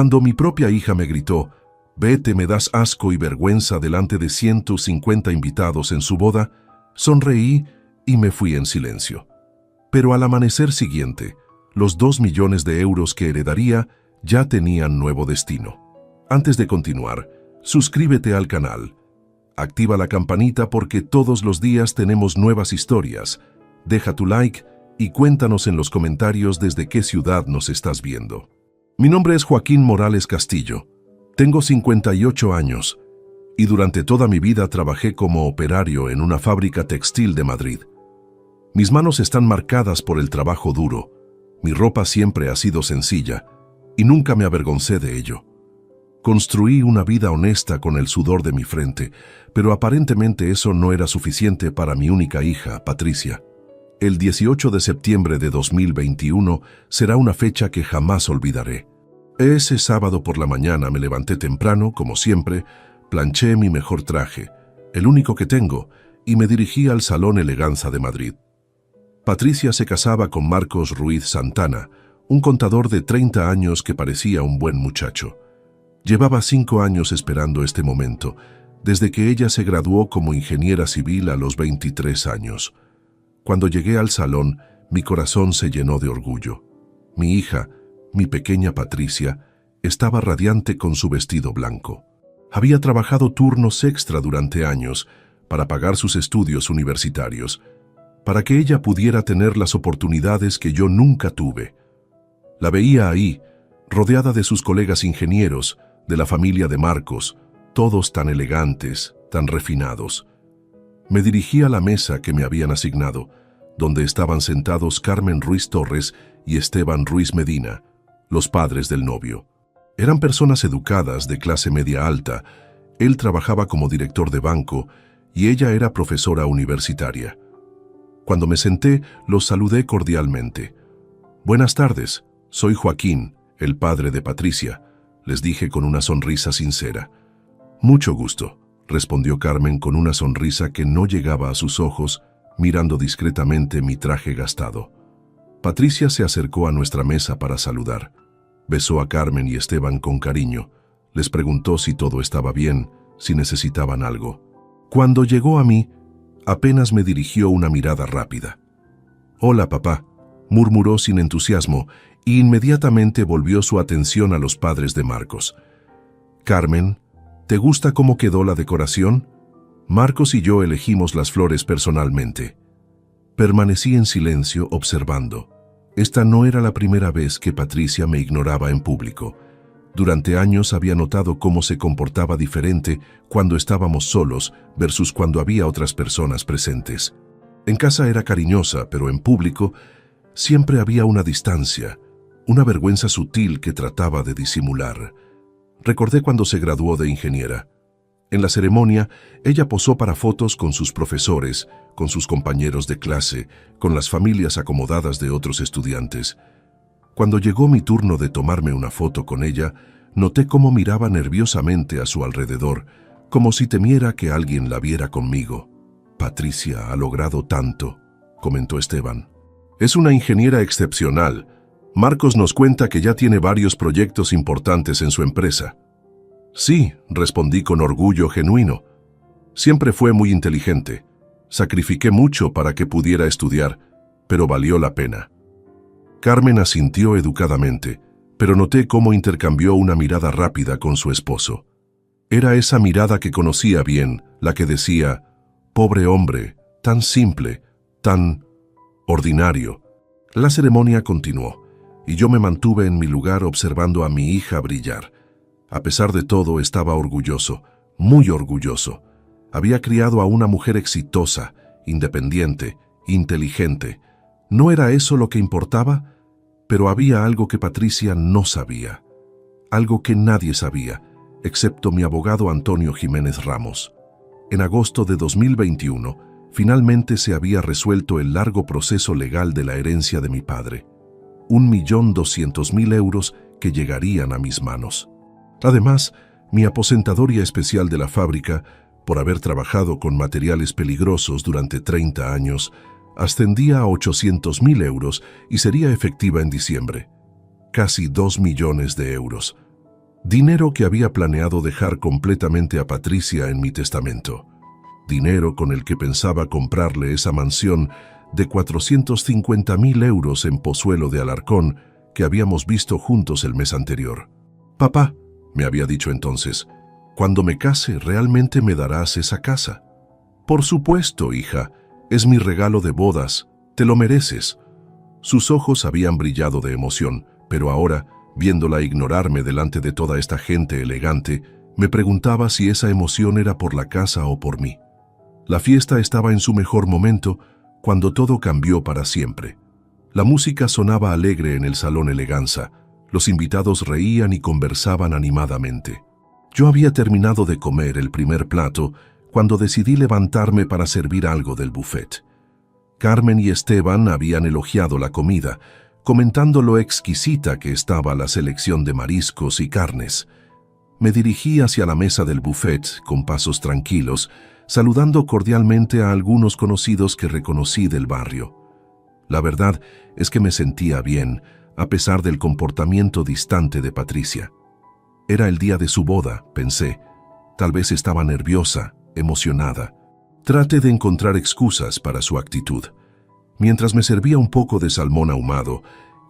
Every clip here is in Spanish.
Cuando mi propia hija me gritó, «Vete, me das asco y vergüenza» delante de 150 invitados en su boda, sonreí y me fui en silencio. Pero al amanecer siguiente, los 2 millones de euros que heredaría ya tenían nuevo destino. Antes de continuar, suscríbete al canal. Activa la campanita porque todos los días tenemos nuevas historias. Deja tu like y cuéntanos en los comentarios desde qué ciudad nos estás viendo. Mi nombre es Joaquín Morales Castillo. Tengo 58 años y durante toda mi vida trabajé como operario en una fábrica textil de Madrid. Mis manos están marcadas por el trabajo duro. Mi ropa siempre ha sido sencilla y nunca me avergoncé de ello. Construí una vida honesta con el sudor de mi frente, pero aparentemente eso no era suficiente para mi única hija, Patricia. El 18 de septiembre de 2021 será una fecha que jamás olvidaré. Ese sábado por la mañana me levanté temprano, como siempre, planché mi mejor traje, el único que tengo, y me dirigí al Salón Eleganza de Madrid. Patricia se casaba con Marcos Ruiz Santana, un contador de 30 años que parecía un buen muchacho. Llevaba 5 años esperando este momento, desde que ella se graduó como ingeniera civil a los 23 años. Cuando llegué al salón, mi corazón se llenó de orgullo. Mi hija, mi pequeña Patricia, estaba radiante con su vestido blanco. Había trabajado turnos extra durante años para pagar sus estudios universitarios, para que ella pudiera tener las oportunidades que yo nunca tuve. La veía ahí, rodeada de sus colegas ingenieros, de la familia de Marcos, todos tan elegantes, tan refinados. Me dirigí a la mesa que me habían asignado, donde estaban sentados Carmen Ruiz Torres y Esteban Ruiz Medina, los padres del novio. Eran personas educadas de clase media alta. Él trabajaba como director de banco y ella era profesora universitaria. Cuando me senté, los saludé cordialmente. «Buenas tardes, soy Joaquín, el padre de Patricia», les dije con una sonrisa sincera. «Mucho gusto», respondió Carmen con una sonrisa que no llegaba a sus ojos, mirando discretamente mi traje gastado. Patricia se acercó a nuestra mesa para saludar. Besó a Carmen y Esteban con cariño. Les preguntó si todo estaba bien, si necesitaban algo. Cuando llegó a mí, apenas me dirigió una mirada rápida. «Hola, papá», murmuró sin entusiasmo, y inmediatamente volvió su atención a los padres de Marcos. «Carmen, ¿te gusta cómo quedó la decoración? Marcos y yo elegimos las flores personalmente». Permanecí en silencio observando. Esta no era la primera vez que Patricia me ignoraba en público. Durante años había notado cómo se comportaba diferente cuando estábamos solos versus cuando había otras personas presentes. En casa era cariñosa, pero en público siempre había una distancia, una vergüenza sutil que trataba de disimular. Recordé cuando se graduó de ingeniera. En la ceremonia, ella posó para fotos con sus profesores, con sus compañeros de clase, con las familias acomodadas de otros estudiantes. Cuando llegó mi turno de tomarme una foto con ella, noté cómo miraba nerviosamente a su alrededor, como si temiera que alguien la viera conmigo. «Patricia ha logrado tanto», comentó Esteban. «Es una ingeniera excepcional. Marcos nos cuenta que ya tiene varios proyectos importantes en su empresa». «Sí», respondí con orgullo genuino. «Siempre fue muy inteligente. Sacrifiqué mucho para que pudiera estudiar, pero valió la pena». Carmen asintió educadamente, pero noté cómo intercambió una mirada rápida con su esposo. Era esa mirada que conocía bien, la que decía, «Pobre hombre, tan simple, tan ordinario». La ceremonia continuó, y yo me mantuve en mi lugar observando a mi hija brillar. A pesar de todo, estaba orgulloso, muy orgulloso. Había criado a una mujer exitosa, independiente, inteligente. ¿No era eso lo que importaba? Pero había algo que Patricia no sabía. Algo que nadie sabía, excepto mi abogado Antonio Jiménez Ramos. En agosto de 2021, finalmente se había resuelto el largo proceso legal de la herencia de mi padre. 1.200.000 euros que llegarían a mis manos. Además, mi aposentadoria especial de la fábrica, por haber trabajado con materiales peligrosos durante 30 años, ascendía a 800.000 euros y sería efectiva en diciembre. Casi 2 millones de euros. Dinero que había planeado dejar completamente a Patricia en mi testamento. Dinero con el que pensaba comprarle esa mansión de 450.000 euros en Pozuelo de Alarcón que habíamos visto juntos el mes anterior. «Papá», me había dicho entonces, «cuando me case, ¿realmente me darás esa casa?» «Por supuesto, hija, es mi regalo de bodas, te lo mereces». Sus ojos habían brillado de emoción, pero ahora, viéndola ignorarme delante de toda esta gente elegante, me preguntaba si esa emoción era por la casa o por mí. La fiesta estaba en su mejor momento, cuando todo cambió para siempre. La música sonaba alegre en el salón Eleganza, los invitados reían y conversaban animadamente. Yo había terminado de comer el primer plato cuando decidí levantarme para servir algo del buffet. Carmen y Esteban habían elogiado la comida, comentando lo exquisita que estaba la selección de mariscos y carnes. Me dirigí hacia la mesa del buffet con pasos tranquilos, saludando cordialmente a algunos conocidos que reconocí del barrio. La verdad es que me sentía bien, a pesar del comportamiento distante de Patricia. Era el día de su boda, pensé. Tal vez estaba nerviosa, emocionada. Traté de encontrar excusas para su actitud. Mientras me servía un poco de salmón ahumado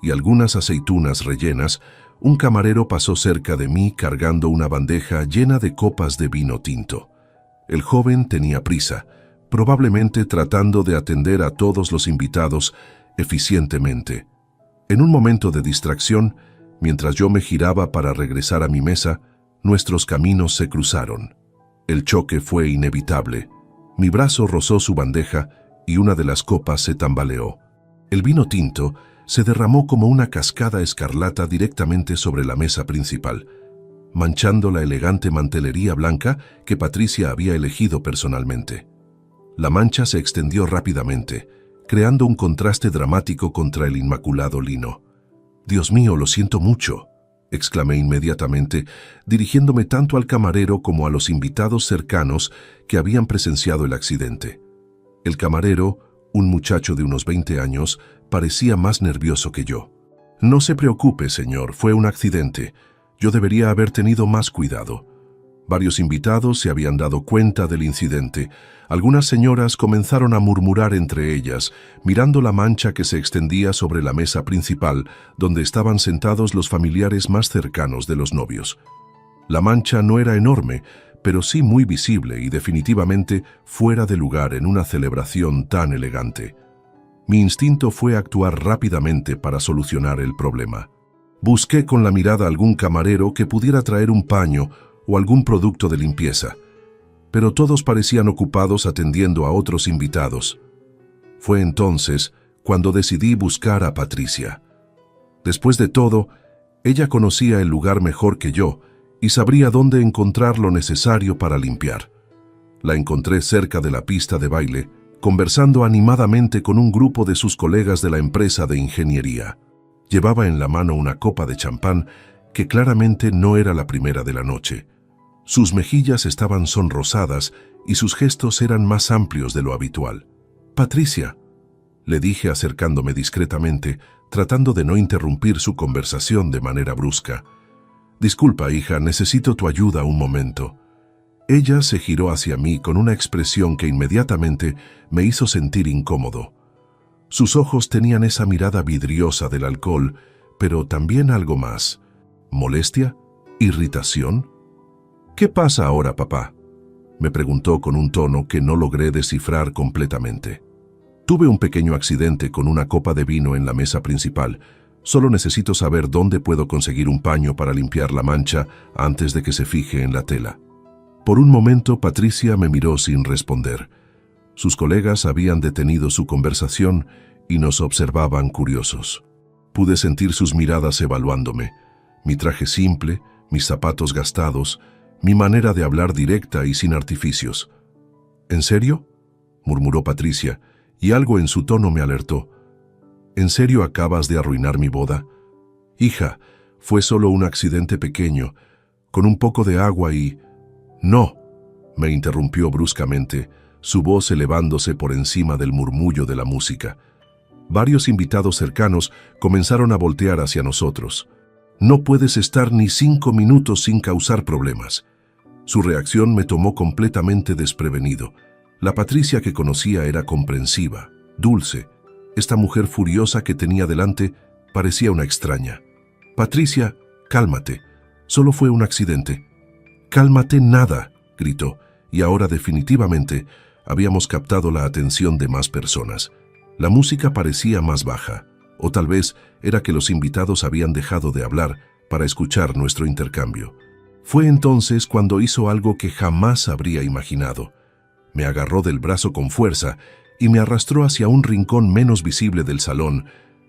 y algunas aceitunas rellenas, un camarero pasó cerca de mí cargando una bandeja llena de copas de vino tinto. El joven tenía prisa, probablemente tratando de atender a todos los invitados eficientemente. En un momento de distracción, mientras yo me giraba para regresar a mi mesa, nuestros caminos se cruzaron. El choque fue inevitable. Mi brazo rozó su bandeja y una de las copas se tambaleó. El vino tinto se derramó como una cascada escarlata directamente sobre la mesa principal, manchando la elegante mantelería blanca que Patricia había elegido personalmente. La mancha se extendió rápidamente, creando un contraste dramático contra el inmaculado lino. «Dios mío, lo siento mucho», exclamé inmediatamente, dirigiéndome tanto al camarero como a los invitados cercanos que habían presenciado el accidente. El camarero, un muchacho de unos 20 años, parecía más nervioso que yo. «No se preocupe, señor, fue un accidente. Yo debería haber tenido más cuidado». Varios invitados se habían dado cuenta del incidente. Algunas señoras comenzaron a murmurar entre ellas, mirando la mancha que se extendía sobre la mesa principal, donde estaban sentados los familiares más cercanos de los novios. La mancha no era enorme, pero sí muy visible y definitivamente fuera de lugar en una celebración tan elegante. Mi instinto fue actuar rápidamente para solucionar el problema. Busqué con la mirada algún camarero que pudiera traer un paño o algún producto de limpieza, pero todos parecían ocupados atendiendo a otros invitados. Fue entonces cuando decidí buscar a Patricia. Después de todo, ella conocía el lugar mejor que yo y sabría dónde encontrar lo necesario para limpiar. La encontré cerca de la pista de baile, conversando animadamente con un grupo de sus colegas de la empresa de ingeniería. Llevaba en la mano una copa de champán que claramente no era la primera de la noche. Sus mejillas estaban sonrosadas y sus gestos eran más amplios de lo habitual. «Patricia», le dije acercándome discretamente, tratando de no interrumpir su conversación de manera brusca. «Disculpa, hija, necesito tu ayuda un momento». Ella se giró hacia mí con una expresión que inmediatamente me hizo sentir incómodo. Sus ojos tenían esa mirada vidriosa del alcohol, pero también algo más. ¿Molestia? ¿Irritación? «¿Qué pasa ahora, papá?», me preguntó con un tono que no logré descifrar completamente. «Tuve un pequeño accidente con una copa de vino en la mesa principal. Solo necesito saber dónde puedo conseguir un paño para limpiar la mancha antes de que se fije en la tela». Por un momento, Patricia me miró sin responder. Sus colegas habían detenido su conversación y nos observaban curiosos. Pude sentir sus miradas evaluándome. Mi traje simple, mis zapatos gastados, mi manera de hablar directa y sin artificios. «¿En serio?», murmuró Patricia, y algo en su tono me alertó. «¿En serio acabas de arruinar mi boda?». «Hija, fue solo un accidente pequeño, con un poco de agua y...». «No», me interrumpió bruscamente, su voz elevándose por encima del murmullo de la música. Varios invitados cercanos comenzaron a voltear hacia nosotros. No puedes estar ni 5 minutos sin causar problemas. Su reacción me tomó completamente desprevenido. La Patricia que conocía era comprensiva, dulce. Esta mujer furiosa que tenía delante parecía una extraña. «Patricia, cálmate. Solo fue un accidente». «Cálmate nada», gritó, y ahora definitivamente habíamos captado la atención de más personas. La música parecía más baja, o tal vez era que los invitados habían dejado de hablar para escuchar nuestro intercambio. Fue entonces cuando hizo algo que jamás habría imaginado. Me agarró del brazo con fuerza y me arrastró hacia un rincón menos visible del salón,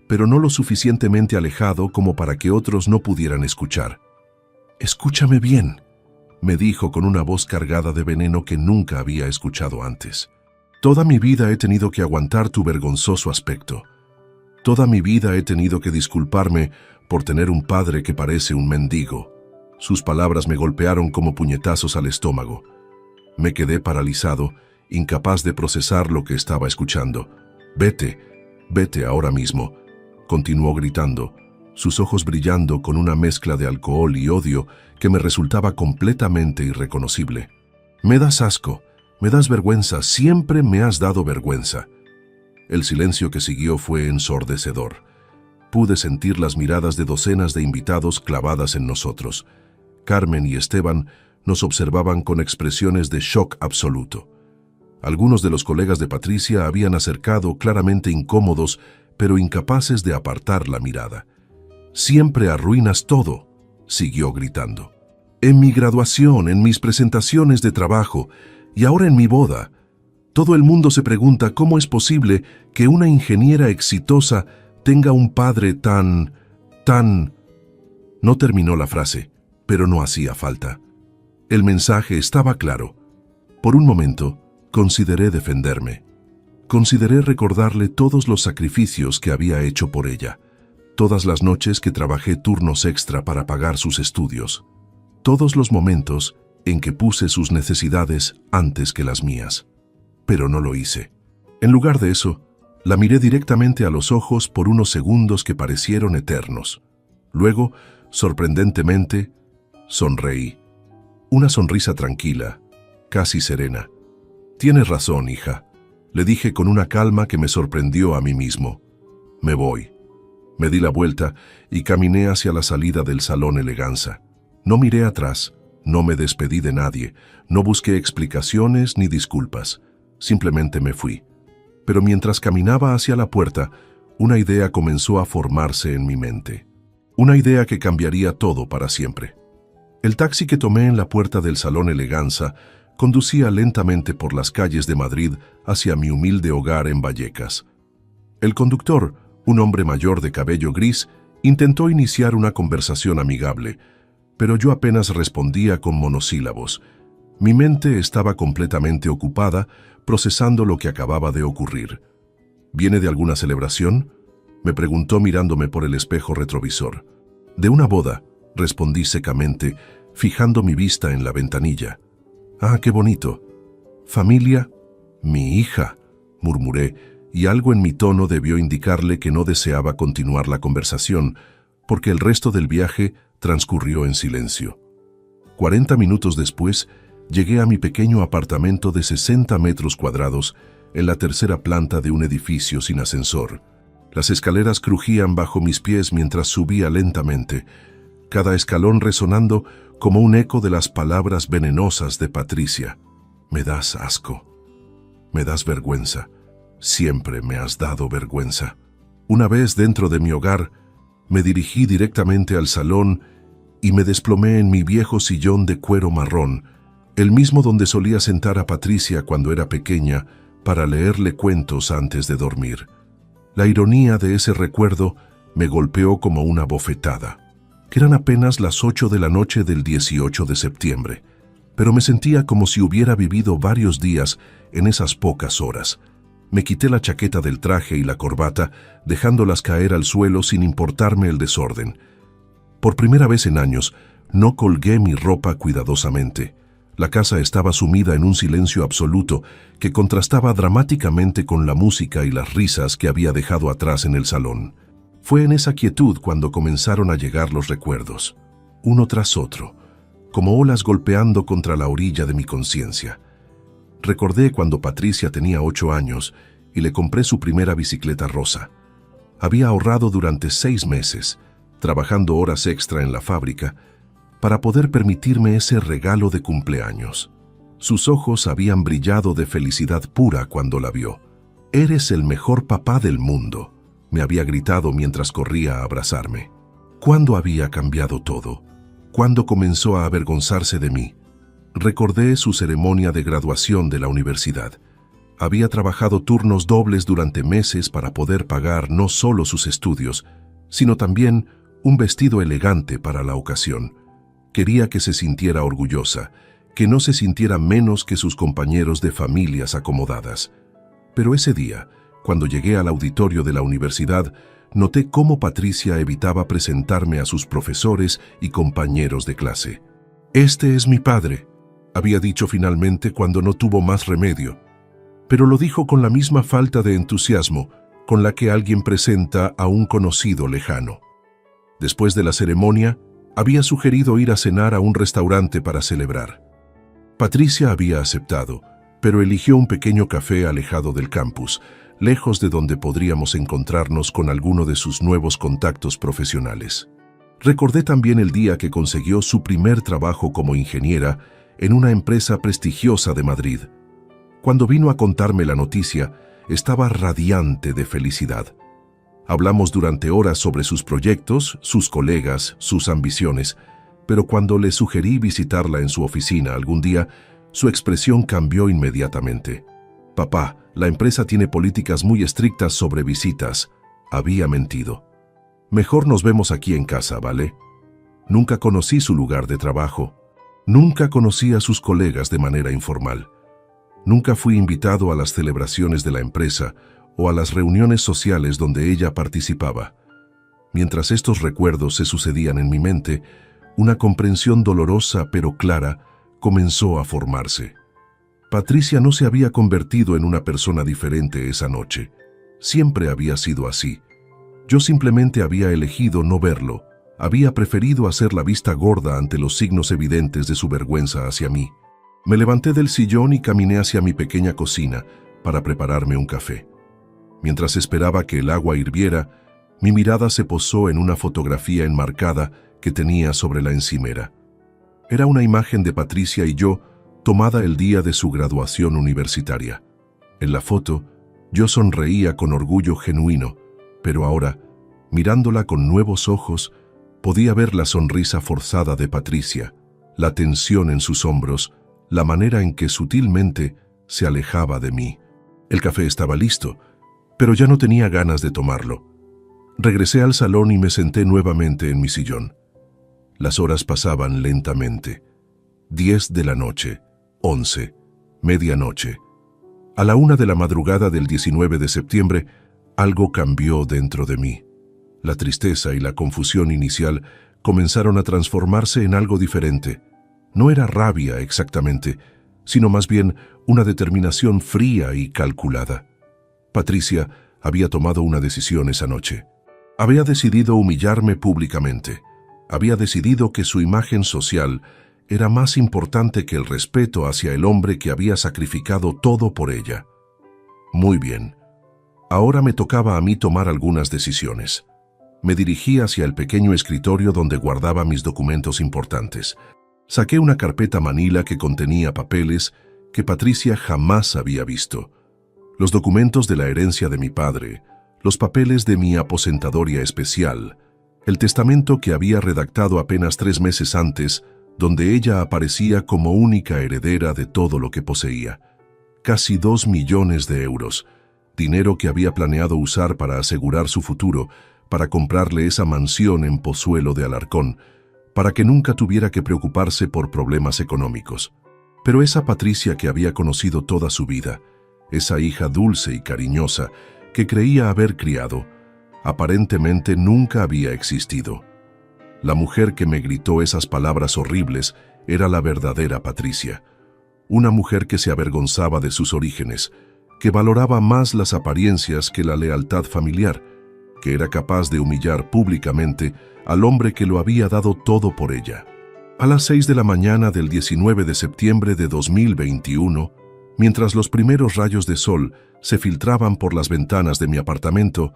pero no lo suficientemente alejado como para que otros no pudieran escuchar. «Escúchame bien», me dijo con una voz cargada de veneno que nunca había escuchado antes. «Toda mi vida he tenido que aguantar tu vergonzoso aspecto. Toda mi vida he tenido que disculparme por tener un padre que parece un mendigo». Sus palabras me golpearon como puñetazos al estómago. Me quedé paralizado, incapaz de procesar lo que estaba escuchando. «Vete, vete ahora mismo», continuó gritando, sus ojos brillando con una mezcla de alcohol y odio que me resultaba completamente irreconocible. «Me das asco, me das vergüenza, siempre me has dado vergüenza». El silencio que siguió fue ensordecedor. Pude sentir las miradas de docenas de invitados clavadas en nosotros. Carmen y Esteban nos observaban con expresiones de shock absoluto. Algunos de los colegas de Patricia habían acercado claramente incómodos, pero incapaces de apartar la mirada. «Siempre arruinas todo», siguió gritando. «En mi graduación, en mis presentaciones de trabajo y ahora en mi boda. Todo el mundo se pregunta cómo es posible que una ingeniera exitosa tenga un padre tan... No terminó la frase, pero no hacía falta. El mensaje estaba claro. Por un momento, consideré defenderme. Consideré recordarle todos los sacrificios que había hecho por ella, todas las noches que trabajé turnos extra para pagar sus estudios, todos los momentos en que puse sus necesidades antes que las mías. Pero no lo hice. En lugar de eso, la miré directamente a los ojos por unos segundos que parecieron eternos. Luego, sorprendentemente, sonreí. Una sonrisa tranquila, casi serena. «Tienes razón, hija», le dije con una calma que me sorprendió a mí mismo. «Me voy». Me di la vuelta y caminé hacia la salida del salón Eleganza. No miré atrás, no me despedí de nadie, no busqué explicaciones ni disculpas. Simplemente me fui. Pero mientras caminaba hacia la puerta, una idea comenzó a formarse en mi mente. Una idea que cambiaría todo para siempre. El taxi que tomé en la puerta del salón Eleganza conducía lentamente por las calles de Madrid hacia mi humilde hogar en Vallecas. El conductor, un hombre mayor de cabello gris, intentó iniciar una conversación amigable, pero yo apenas respondía con monosílabos. Mi mente estaba completamente ocupada procesando lo que acababa de ocurrir. «¿Viene de alguna celebración?», me preguntó mirándome por el espejo retrovisor. «De una boda», respondí secamente, fijando mi vista en la ventanilla. «Ah, qué bonito». «¿Familia?» «Mi hija», murmuré, y algo en mi tono debió indicarle que no deseaba continuar la conversación, porque el resto del viaje transcurrió en silencio. 40 minutos después, llegué a mi pequeño apartamento de 60 metros cuadrados en la tercera planta de un edificio sin ascensor. Las escaleras crujían bajo mis pies mientras subía lentamente, cada escalón resonando como un eco de las palabras venenosas de Patricia. «Me das asco. Me das vergüenza. Siempre me has dado vergüenza». Una vez dentro de mi hogar, me dirigí directamente al salón y me desplomé en mi viejo sillón de cuero marrón, el mismo donde solía sentar a Patricia cuando era pequeña para leerle cuentos antes de dormir. La ironía de ese recuerdo me golpeó como una bofetada. Eran apenas las 8 de la noche del 18 de septiembre, pero me sentía como si hubiera vivido varios días en esas pocas horas. Me quité la chaqueta del traje y la corbata, dejándolas caer al suelo sin importarme el desorden. Por primera vez en años, no colgué mi ropa cuidadosamente. La casa estaba sumida en un silencio absoluto que contrastaba dramáticamente con la música y las risas que había dejado atrás en el salón. Fue en esa quietud cuando comenzaron a llegar los recuerdos, uno tras otro, como olas golpeando contra la orilla de mi conciencia. Recordé cuando Patricia tenía 8 años y le compré su primera bicicleta rosa. Había ahorrado durante 6 meses, trabajando horas extra en la fábrica, para poder permitirme ese regalo de cumpleaños. Sus ojos habían brillado de felicidad pura cuando la vio. «Eres el mejor papá del mundo», me había gritado mientras corría a abrazarme. ¿Cuándo había cambiado todo? ¿Cuándo comenzó a avergonzarse de mí? Recordé su ceremonia de graduación de la universidad. Había trabajado turnos dobles durante meses para poder pagar no solo sus estudios, sino también un vestido elegante para la ocasión. Quería que se sintiera orgullosa, que no se sintiera menos que sus compañeros de familias acomodadas. Pero ese día, cuando llegué al auditorio de la universidad, noté cómo Patricia evitaba presentarme a sus profesores y compañeros de clase. «Este es mi padre», había dicho finalmente cuando no tuvo más remedio, pero lo dijo con la misma falta de entusiasmo con la que alguien presenta a un conocido lejano. Después de la ceremonia, había sugerido ir a cenar a un restaurante para celebrar. Patricia había aceptado, pero eligió un pequeño café alejado del campus, lejos de donde podríamos encontrarnos con alguno de sus nuevos contactos profesionales. Recordé también el día que consiguió su primer trabajo como ingeniera en una empresa prestigiosa de Madrid. Cuando vino a contarme la noticia, estaba radiante de felicidad. Hablamos durante horas sobre sus proyectos, sus colegas, sus ambiciones, pero cuando le sugerí visitarla en su oficina algún día, su expresión cambió inmediatamente. «Papá, la empresa tiene políticas muy estrictas sobre visitas», había mentido. «Mejor nos vemos aquí en casa, ¿vale?» Nunca conocí su lugar de trabajo. Nunca conocí a sus colegas de manera informal. Nunca fui invitado a las celebraciones de la empresa o a las reuniones sociales donde ella participaba. Mientras estos recuerdos se sucedían en mi mente, una comprensión dolorosa pero clara comenzó a formarse. Patricia no se había convertido en una persona diferente esa noche. Siempre había sido así. Yo simplemente había elegido no verlo. Había preferido hacer la vista gorda ante los signos evidentes de su vergüenza hacia mí. Me levanté del sillón y caminé hacia mi pequeña cocina para prepararme un café. Mientras esperaba que el agua hirviera, mi mirada se posó en una fotografía enmarcada que tenía sobre la encimera. Era una imagen de Patricia y yo tomada el día de su graduación universitaria. En la foto, yo sonreía con orgullo genuino, pero ahora, mirándola con nuevos ojos, podía ver la sonrisa forzada de Patricia, la tensión en sus hombros, la manera en que sutilmente se alejaba de mí. El café estaba listo, pero ya no tenía ganas de tomarlo. Regresé al salón y me senté nuevamente en mi sillón. Las horas pasaban lentamente. 10 de la noche, 11, medianoche. A la 1 de la madrugada del 19 de septiembre, algo cambió dentro de mí. La tristeza y la confusión inicial comenzaron a transformarse en algo diferente. No era rabia exactamente, sino más bien una determinación fría y calculada. Patricia había tomado una decisión esa noche. Había decidido humillarme públicamente. Había decidido que su imagen social era más importante que el respeto hacia el hombre que había sacrificado todo por ella. Muy bien. Ahora me tocaba a mí tomar algunas decisiones. Me dirigí hacia el pequeño escritorio donde guardaba mis documentos importantes. Saqué una carpeta manila que contenía papeles que Patricia jamás había visto. Los documentos de la herencia de mi padre, los papeles de mi aposentadoria especial, el testamento que había redactado apenas 3 meses antes, donde ella aparecía como única heredera de todo lo que poseía. Casi 2 millones de euros, dinero que había planeado usar para asegurar su futuro, para comprarle esa mansión en Pozuelo de Alarcón, para que nunca tuviera que preocuparse por problemas económicos. Pero esa Patricia que había conocido toda su vida, esa hija dulce y cariñosa que creía haber criado, aparentemente nunca había existido. La mujer que me gritó esas palabras horribles era la verdadera Patricia, una mujer que se avergonzaba de sus orígenes, que valoraba más las apariencias que la lealtad familiar, que era capaz de humillar públicamente al hombre que lo había dado todo por ella. A las 6 de la mañana del 19 de septiembre de 2021, mientras los primeros rayos de sol se filtraban por las ventanas de mi apartamento,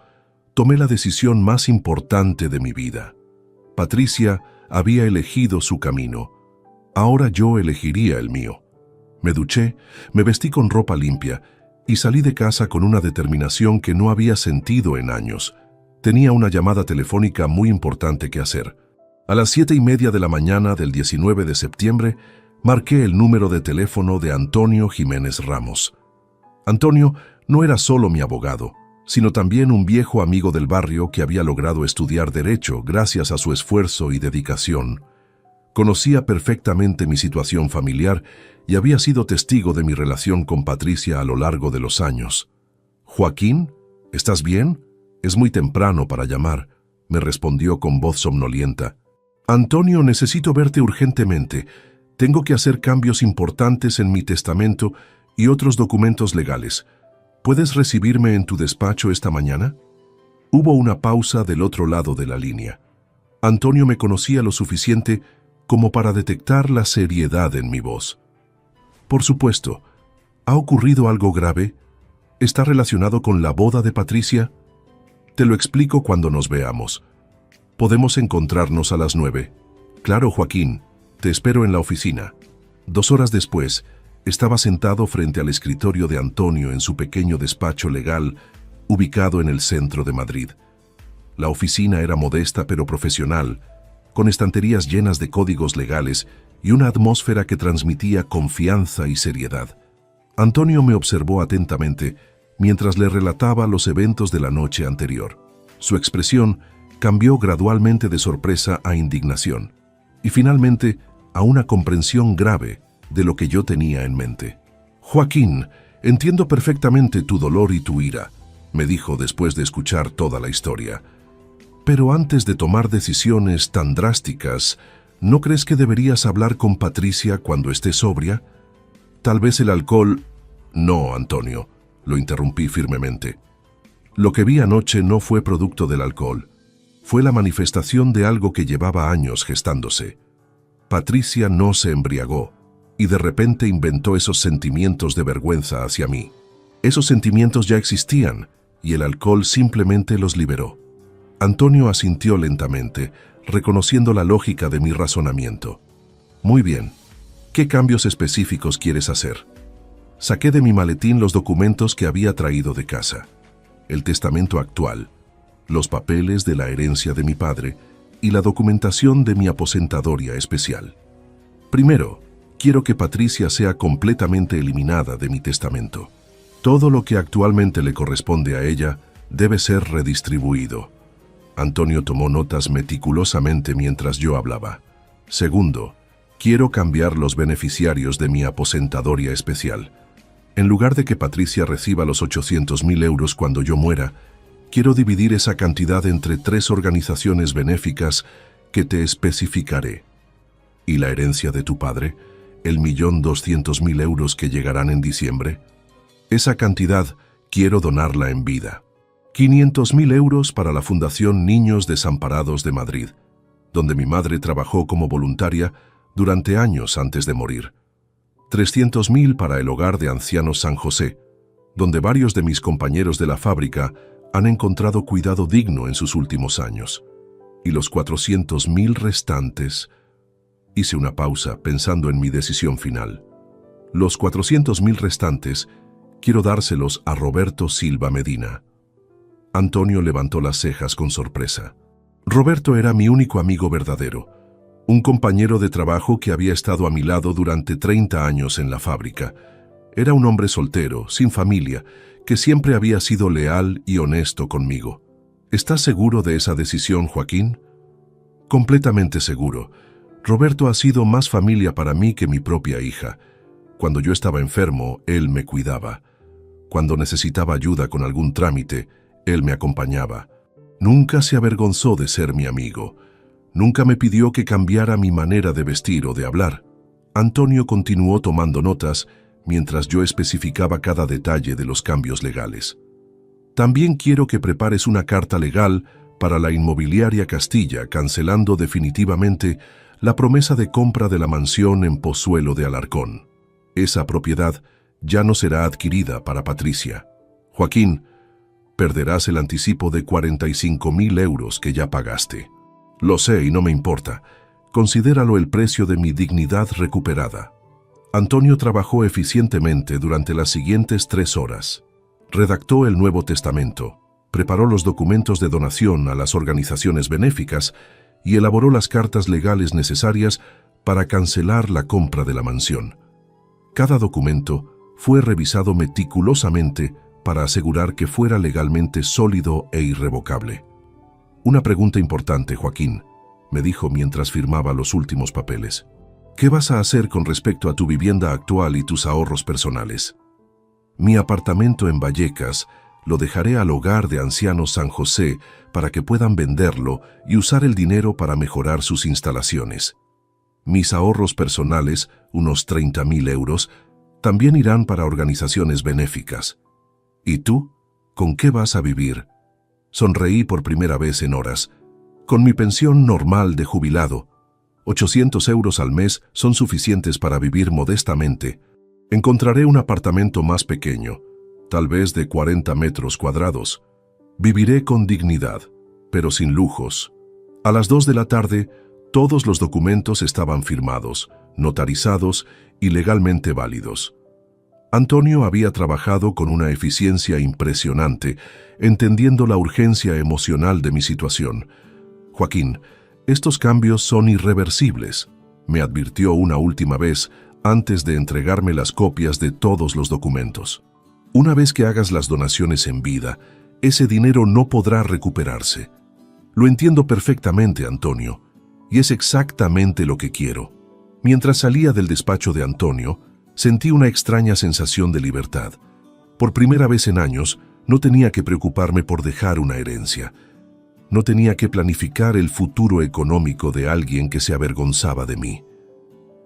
tomé la decisión más importante de mi vida. Patricia había elegido su camino. Ahora yo elegiría el mío. Me duché, me vestí con ropa limpia y salí de casa con una determinación que no había sentido en años. Tenía una llamada telefónica muy importante que hacer. A las 7:30 de la mañana del 19 de septiembre, marqué el número de teléfono de Antonio Jiménez Ramos. Antonio no era solo mi abogado, sino también un viejo amigo del barrio que había logrado estudiar Derecho gracias a su esfuerzo y dedicación. Conocía perfectamente mi situación familiar y había sido testigo de mi relación con Patricia a lo largo de los años. «Joaquín, ¿estás bien? Es muy temprano para llamar», me respondió con voz somnolienta. «Antonio, necesito verte urgentemente. Tengo que hacer cambios importantes en mi testamento y otros documentos legales. ¿Puedes recibirme en tu despacho esta mañana?» Hubo una pausa del otro lado de la línea. Antonio me conocía lo suficiente como para detectar la seriedad en mi voz. «Por supuesto. ¿Ha ocurrido algo grave? ¿Está relacionado con la boda de Patricia?» «Te lo explico cuando nos veamos. Podemos encontrarnos a las 9. «Claro, Joaquín. Te espero en la oficina». 2 horas después, estaba sentado frente al escritorio de Antonio en su pequeño despacho legal, ubicado en el centro de Madrid. La oficina era modesta pero profesional, con estanterías llenas de códigos legales y una atmósfera que transmitía confianza y seriedad. Antonio me observó atentamente mientras le relataba los eventos de la noche anterior. Su expresión cambió gradualmente de sorpresa a indignación y finalmente a una comprensión grave de lo que yo tenía en mente. «Joaquín, entiendo perfectamente tu dolor y tu ira», me dijo después de escuchar toda la historia. «Pero antes de tomar decisiones tan drásticas, ¿no crees que deberías hablar con Patricia cuando esté sobria? Tal vez el alcohol...» «No, Antonio», lo interrumpí firmemente. «Lo que vi anoche no fue producto del alcohol. Fue la manifestación de algo que llevaba años gestándose. Patricia no se embriagó y de repente inventó esos sentimientos de vergüenza hacia mí. Esos sentimientos ya existían y el alcohol simplemente los liberó». Antonio asintió lentamente, reconociendo la lógica de mi razonamiento. «Muy bien. ¿Qué cambios específicos quieres hacer?» Saqué de mi maletín los documentos que había traído de casa. El testamento actual, los papeles de la herencia de mi padre y la documentación de mi aposentadoria especial. Primero, quiero que Patricia sea completamente eliminada de mi testamento. Todo lo que actualmente le corresponde a ella debe ser redistribuido. Antonio tomó notas meticulosamente mientras yo hablaba. Segundo, quiero cambiar los beneficiarios de mi aposentadoria especial. En lugar de que Patricia reciba los 800.000 euros cuando yo muera, quiero dividir esa cantidad entre 3 organizaciones benéficas que te especificaré. ¿Y la herencia de tu padre? ¿El 1.200.000 euros que llegarán en diciembre? Esa cantidad quiero donarla en vida. 500.000 euros para la Fundación Niños Desamparados de Madrid, donde mi madre trabajó como voluntaria durante años antes de morir. 300.000 para el Hogar de Ancianos San José, donde varios de mis compañeros de la fábrica han encontrado cuidado digno en sus últimos años. Y los 400.000 restantes... Hice una pausa pensando en mi decisión final. Los 400.000 restantes quiero dárselos a Roberto Silva Medina. Antonio levantó las cejas con sorpresa. Roberto era mi único amigo verdadero, un compañero de trabajo que había estado a mi lado durante 30 años en la fábrica. Era un hombre soltero, sin familia, que siempre había sido leal y honesto conmigo. ¿Estás seguro de esa decisión, Joaquín? Completamente seguro. Roberto ha sido más familia para mí que mi propia hija. Cuando yo estaba enfermo, él me cuidaba. Cuando necesitaba ayuda con algún trámite, él me acompañaba. Nunca se avergonzó de ser mi amigo. Nunca me pidió que cambiara mi manera de vestir o de hablar. Antonio continuó tomando notas mientras yo especificaba cada detalle de los cambios legales. También quiero que prepares una carta legal para la inmobiliaria Castilla, cancelando definitivamente la promesa de compra de la mansión en Pozuelo de Alarcón. Esa propiedad ya no será adquirida para Patricia. Joaquín, perderás el anticipo de 45.000 euros que ya pagaste. Lo sé y no me importa. Considéralo el precio de mi dignidad recuperada. Antonio trabajó eficientemente durante las siguientes 3 horas. Redactó el Nuevo Testamento, preparó los documentos de donación a las organizaciones benéficas y elaboró las cartas legales necesarias para cancelar la compra de la mansión. Cada documento fue revisado meticulosamente para asegurar que fuera legalmente sólido e irrevocable. Una pregunta importante, Joaquín, me dijo mientras firmaba los últimos papeles. ¿Qué vas a hacer con respecto a tu vivienda actual y tus ahorros personales? Mi apartamento en Vallecas lo dejaré al Hogar de Ancianos San José para que puedan venderlo y usar el dinero para mejorar sus instalaciones. Mis ahorros personales, unos 30.000 euros, también irán para organizaciones benéficas. ¿Y tú? ¿Con qué vas a vivir? Sonreí por primera vez en horas. Con mi pensión normal de jubilado, 800 euros al mes son suficientes para vivir modestamente. Encontraré un apartamento más pequeño, tal vez de 40 metros cuadrados. Viviré con dignidad, pero sin lujos. A las 2 de la tarde, todos los documentos estaban firmados, notarizados y legalmente válidos. Antonio había trabajado con una eficiencia impresionante, entendiendo la urgencia emocional de mi situación. Joaquín, estos cambios son irreversibles, me advirtió una última vez antes de entregarme las copias de todos los documentos. Una vez que hagas las donaciones en vida, ese dinero no podrá recuperarse. Lo entiendo perfectamente, Antonio, y es exactamente lo que quiero. Mientras salía del despacho de Antonio, sentí una extraña sensación de libertad. Por primera vez en años, no tenía que preocuparme por dejar una herencia. No tenía que planificar el futuro económico de alguien que se avergonzaba de mí.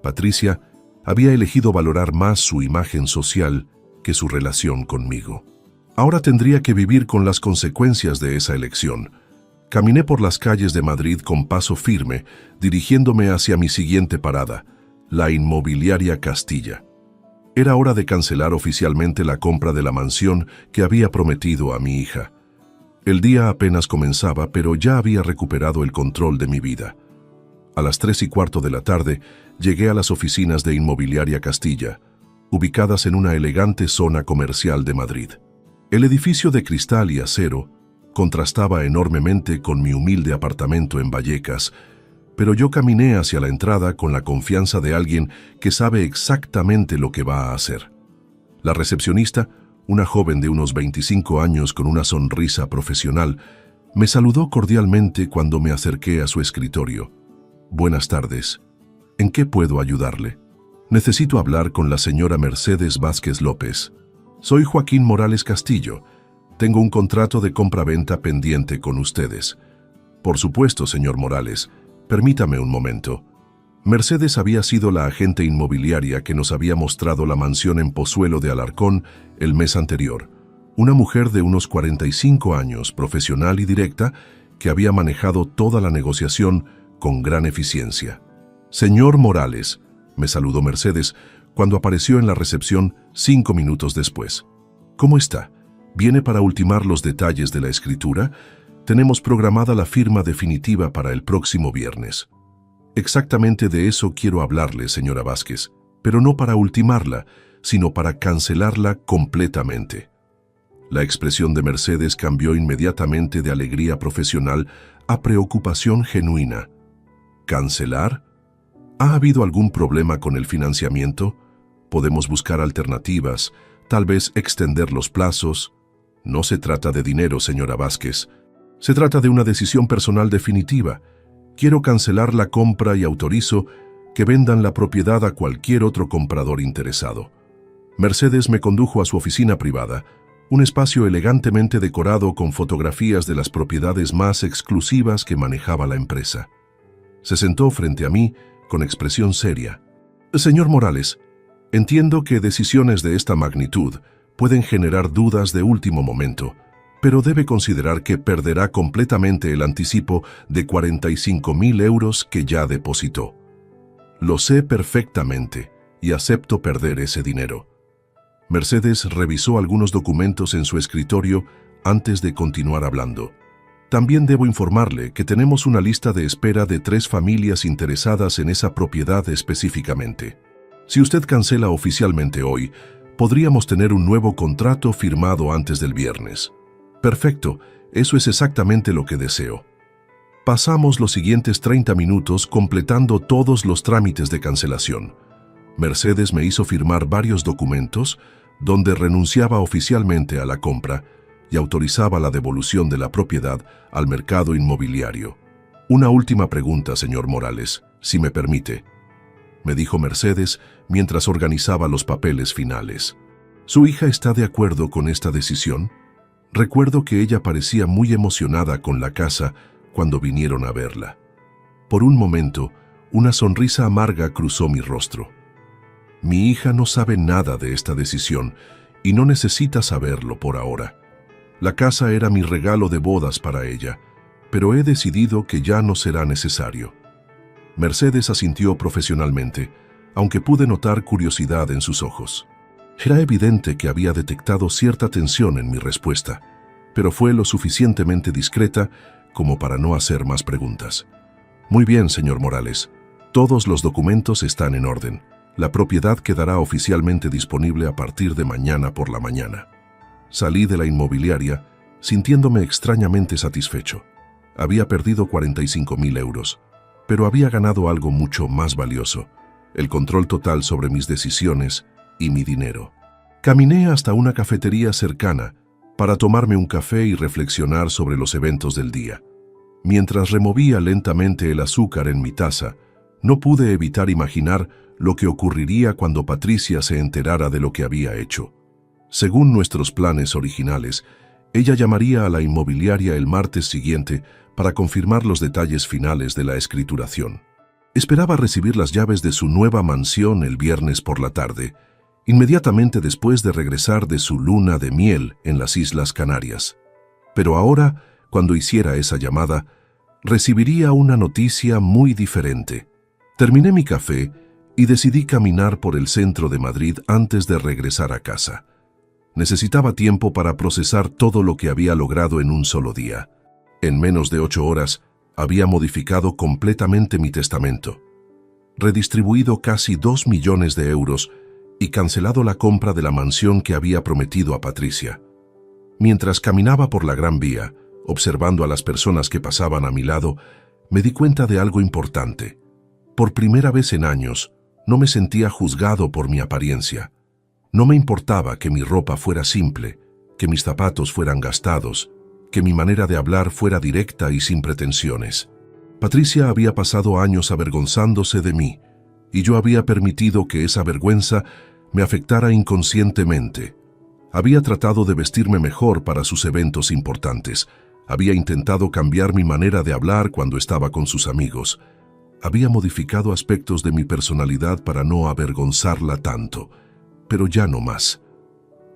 Patricia había elegido valorar más su imagen social que su relación conmigo. Ahora tendría que vivir con las consecuencias de esa elección. Caminé por las calles de Madrid con paso firme, dirigiéndome hacia mi siguiente parada, la inmobiliaria Castilla. Era hora de cancelar oficialmente la compra de la mansión que había prometido a mi hija. El día apenas comenzaba, pero ya había recuperado el control de mi vida. A las 3:15 de la tarde, llegué a las oficinas de Inmobiliaria Castilla, ubicadas en una elegante zona comercial de Madrid. El edificio de cristal y acero contrastaba enormemente con mi humilde apartamento en Vallecas, pero yo caminé hacia la entrada con la confianza de alguien que sabe exactamente lo que va a hacer. La recepcionista, una joven de unos 25 años con una sonrisa profesional, me saludó cordialmente cuando me acerqué a su escritorio. Buenas tardes. ¿En qué puedo ayudarle? Necesito hablar con la señora Mercedes Vázquez López. Soy Joaquín Morales Castillo. Tengo un contrato de compra-venta pendiente con ustedes. Por supuesto, señor Morales. Permítame un momento. Mercedes había sido la agente inmobiliaria que nos había mostrado la mansión en Pozuelo de Alarcón el mes anterior. Una mujer de unos 45 años, profesional y directa, que había manejado toda la negociación con gran eficiencia. Señor Morales, me saludó Mercedes cuando apareció en la recepción 5 minutos después. ¿Cómo está? ¿Viene para ultimar los detalles de la escritura? Tenemos programada la firma definitiva para el próximo viernes. Exactamente de eso quiero hablarle, señora Vázquez, pero no para ultimarla, sino para cancelarla completamente. La expresión de Mercedes cambió inmediatamente de alegría profesional a preocupación genuina. ¿Cancelar? ¿Ha habido algún problema con el financiamiento? Podemos buscar alternativas, tal vez extender los plazos. No se trata de dinero, señora Vázquez. Se trata de una decisión personal definitiva. Quiero cancelar la compra y autorizo que vendan la propiedad a cualquier otro comprador interesado. Mercedes me condujo a su oficina privada, un espacio elegantemente decorado con fotografías de las propiedades más exclusivas que manejaba la empresa. Se sentó frente a mí con expresión seria. Señor Morales, entiendo que decisiones de esta magnitud pueden generar dudas de último momento, pero debe considerar que perderá completamente el anticipo de 45.000 euros que ya depositó. Lo sé perfectamente y acepto perder ese dinero. Mercedes revisó algunos documentos en su escritorio antes de continuar hablando. También debo informarle que tenemos una lista de espera de 3 familias interesadas en esa propiedad específicamente. Si usted cancela oficialmente hoy, podríamos tener un nuevo contrato firmado antes del viernes. Perfecto, eso es exactamente lo que deseo. Pasamos los siguientes 30 minutos completando todos los trámites de cancelación. Mercedes me hizo firmar varios documentos donde renunciaba oficialmente a la compra y autorizaba la devolución de la propiedad al mercado inmobiliario. Una última pregunta, señor Morales, si me permite, me dijo Mercedes mientras organizaba los papeles finales. ¿Su hija está de acuerdo con esta decisión? Recuerdo que ella parecía muy emocionada con la casa cuando vinieron a verla. Por un momento, una sonrisa amarga cruzó mi rostro. Mi hija no sabe nada de esta decisión y no necesita saberlo por ahora. La casa era mi regalo de bodas para ella, pero he decidido que ya no será necesario. Mercedes asintió profesionalmente, aunque pude notar curiosidad en sus ojos. Era evidente que había detectado cierta tensión en mi respuesta, pero fue lo suficientemente discreta como para no hacer más preguntas. Muy bien, señor Morales. Todos los documentos están en orden. La propiedad quedará oficialmente disponible a partir de mañana por la mañana. Salí de la inmobiliaria sintiéndome extrañamente satisfecho. Había perdido 45.000 euros, pero había ganado algo mucho más valioso: el control total sobre mis decisiones y mi dinero. Caminé hasta una cafetería cercana para tomarme un café y reflexionar sobre los eventos del día. Mientras removía lentamente el azúcar en mi taza, no pude evitar imaginar lo que ocurriría cuando Patricia se enterara de lo que había hecho. Según nuestros planes originales, ella llamaría a la inmobiliaria el martes siguiente para confirmar los detalles finales de la escrituración. Esperaba recibir las llaves de su nueva mansión el viernes por la tarde, inmediatamente después de regresar de su luna de miel en las Islas Canarias. Pero ahora, cuando hiciera esa llamada, recibiría una noticia muy diferente. Terminé mi café y decidí caminar por el centro de Madrid antes de regresar a casa. Necesitaba tiempo para procesar todo lo que había logrado en un solo día. En menos de 8 horas, había modificado completamente mi testamento, redistribuido casi 2 millones de euros y cancelado la compra de la mansión que había prometido a Patricia. Mientras caminaba por la Gran Vía, observando a las personas que pasaban a mi lado, me di cuenta de algo importante. Por primera vez en años, no me sentía juzgado por mi apariencia. No me importaba que mi ropa fuera simple, que mis zapatos fueran gastados, que mi manera de hablar fuera directa y sin pretensiones. Patricia había pasado años avergonzándose de mí, y yo había permitido que esa vergüenza me afectara inconscientemente. Había tratado de vestirme mejor para sus eventos importantes. Había intentado cambiar mi manera de hablar cuando estaba con sus amigos. Había modificado aspectos de mi personalidad para no avergonzarla tanto, pero ya no más.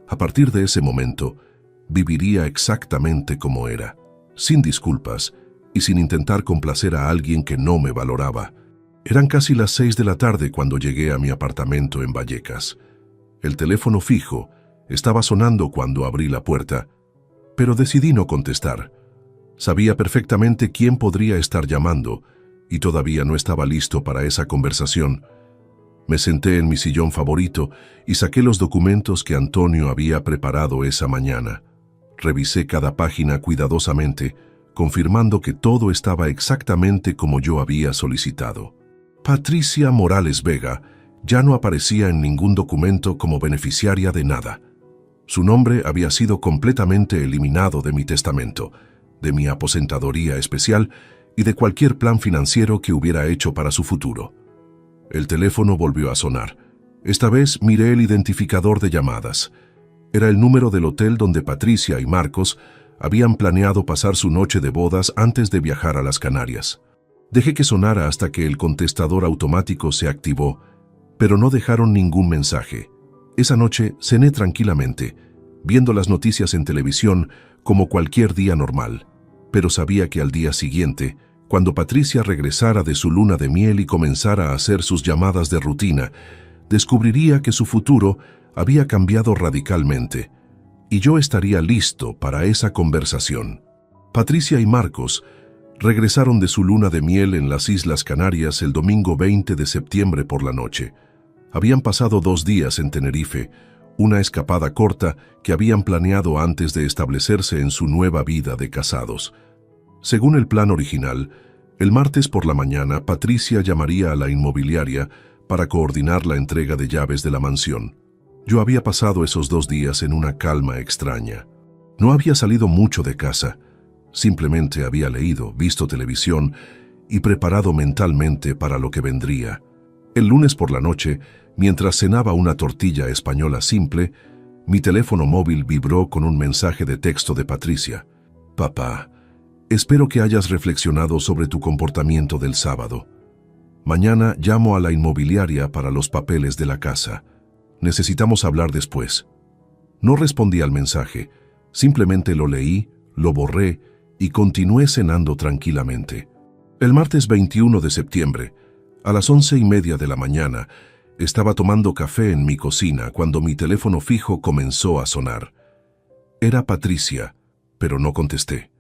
A partir de ese momento, viviría exactamente como era, sin disculpas y sin intentar complacer a alguien que no me valoraba. Eran casi las 6 de la tarde cuando llegué a mi apartamento en Vallecas. El teléfono fijo estaba sonando cuando abrí la puerta, pero decidí no contestar. Sabía perfectamente quién podría estar llamando y todavía no estaba listo para esa conversación. Me senté en mi sillón favorito y saqué los documentos que Antonio había preparado esa mañana. Revisé cada página cuidadosamente, confirmando que todo estaba exactamente como yo había solicitado. Patricia Morales Vega ya no aparecía en ningún documento como beneficiaria de nada. Su nombre había sido completamente eliminado de mi testamento, de mi aposentadoría especial y de cualquier plan financiero que hubiera hecho para su futuro. El teléfono volvió a sonar. Esta vez miré el identificador de llamadas. Era el número del hotel donde Patricia y Marcos habían planeado pasar su noche de bodas antes de viajar a las Canarias. Dejé que sonara hasta que el contestador automático se activó, pero no dejaron ningún mensaje. Esa noche cené tranquilamente, viendo las noticias en televisión como cualquier día normal, pero sabía que al día siguiente, cuando Patricia regresara de su luna de miel y comenzara a hacer sus llamadas de rutina, descubriría que su futuro había cambiado radicalmente, y yo estaría listo para esa conversación. Patricia y Marcos regresaron de su luna de miel en las Islas Canarias el domingo 20 de septiembre por la noche. Habían pasado 2 días en Tenerife, una escapada corta que habían planeado antes de establecerse en su nueva vida de casados. Según el plan original, el martes por la mañana Patricia llamaría a la inmobiliaria para coordinar la entrega de llaves de la mansión. Yo había pasado esos 2 días en una calma extraña. No había salido mucho de casa. Simplemente había leído, visto televisión y preparado mentalmente para lo que vendría. El lunes por la noche, mientras cenaba una tortilla española simple, mi teléfono móvil vibró con un mensaje de texto de Patricia. «Papá, espero que hayas reflexionado sobre tu comportamiento del sábado. Mañana llamo a la inmobiliaria para los papeles de la casa. Necesitamos hablar después». No respondí al mensaje, simplemente lo leí, lo borré y continué cenando tranquilamente. El martes 21 de septiembre, a las 11:30 de la mañana, estaba tomando café en mi cocina cuando mi teléfono fijo comenzó a sonar. Era Patricia, pero no contesté.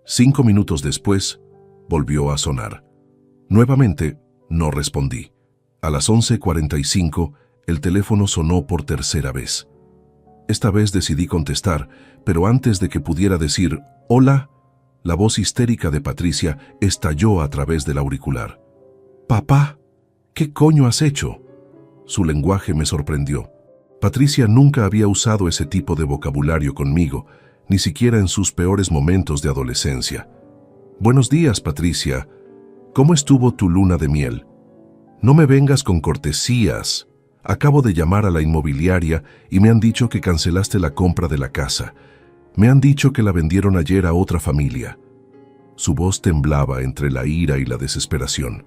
5 minutos después, volvió a sonar. Nuevamente, no respondí. A las 11:45, el teléfono sonó por tercera vez. Esta vez decidí contestar, pero antes de que pudiera decir «Hola», la voz histérica de Patricia estalló a través del auricular. «Papá, ¿qué coño has hecho?». Su lenguaje me sorprendió. Patricia nunca había usado ese tipo de vocabulario conmigo, ni siquiera en sus peores momentos de adolescencia. «Buenos días, Patricia. ¿Cómo estuvo tu luna de miel? No me vengas con cortesías. Acabo de llamar a la inmobiliaria y me han dicho que cancelaste la compra de la casa. Me han dicho que la vendieron ayer a otra familia». Su voz temblaba entre la ira y la desesperación.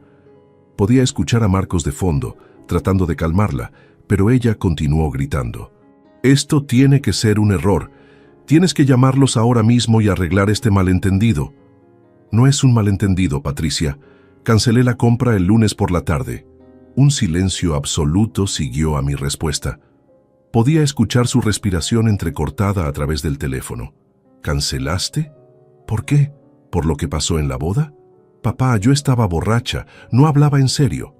Podía escuchar a Marcos de fondo, tratando de calmarla, pero ella continuó gritando. «Esto tiene que ser un error. Tienes que llamarlos ahora mismo y arreglar este malentendido». «No es un malentendido, Patricia. Cancelé la compra el lunes por la tarde». Un silencio absoluto siguió a mi respuesta. Podía escuchar su respiración entrecortada a través del teléfono. «¿Cancelaste? ¿Por qué? ¿Por lo que pasó en la boda? Papá, yo estaba borracha, no hablaba en serio».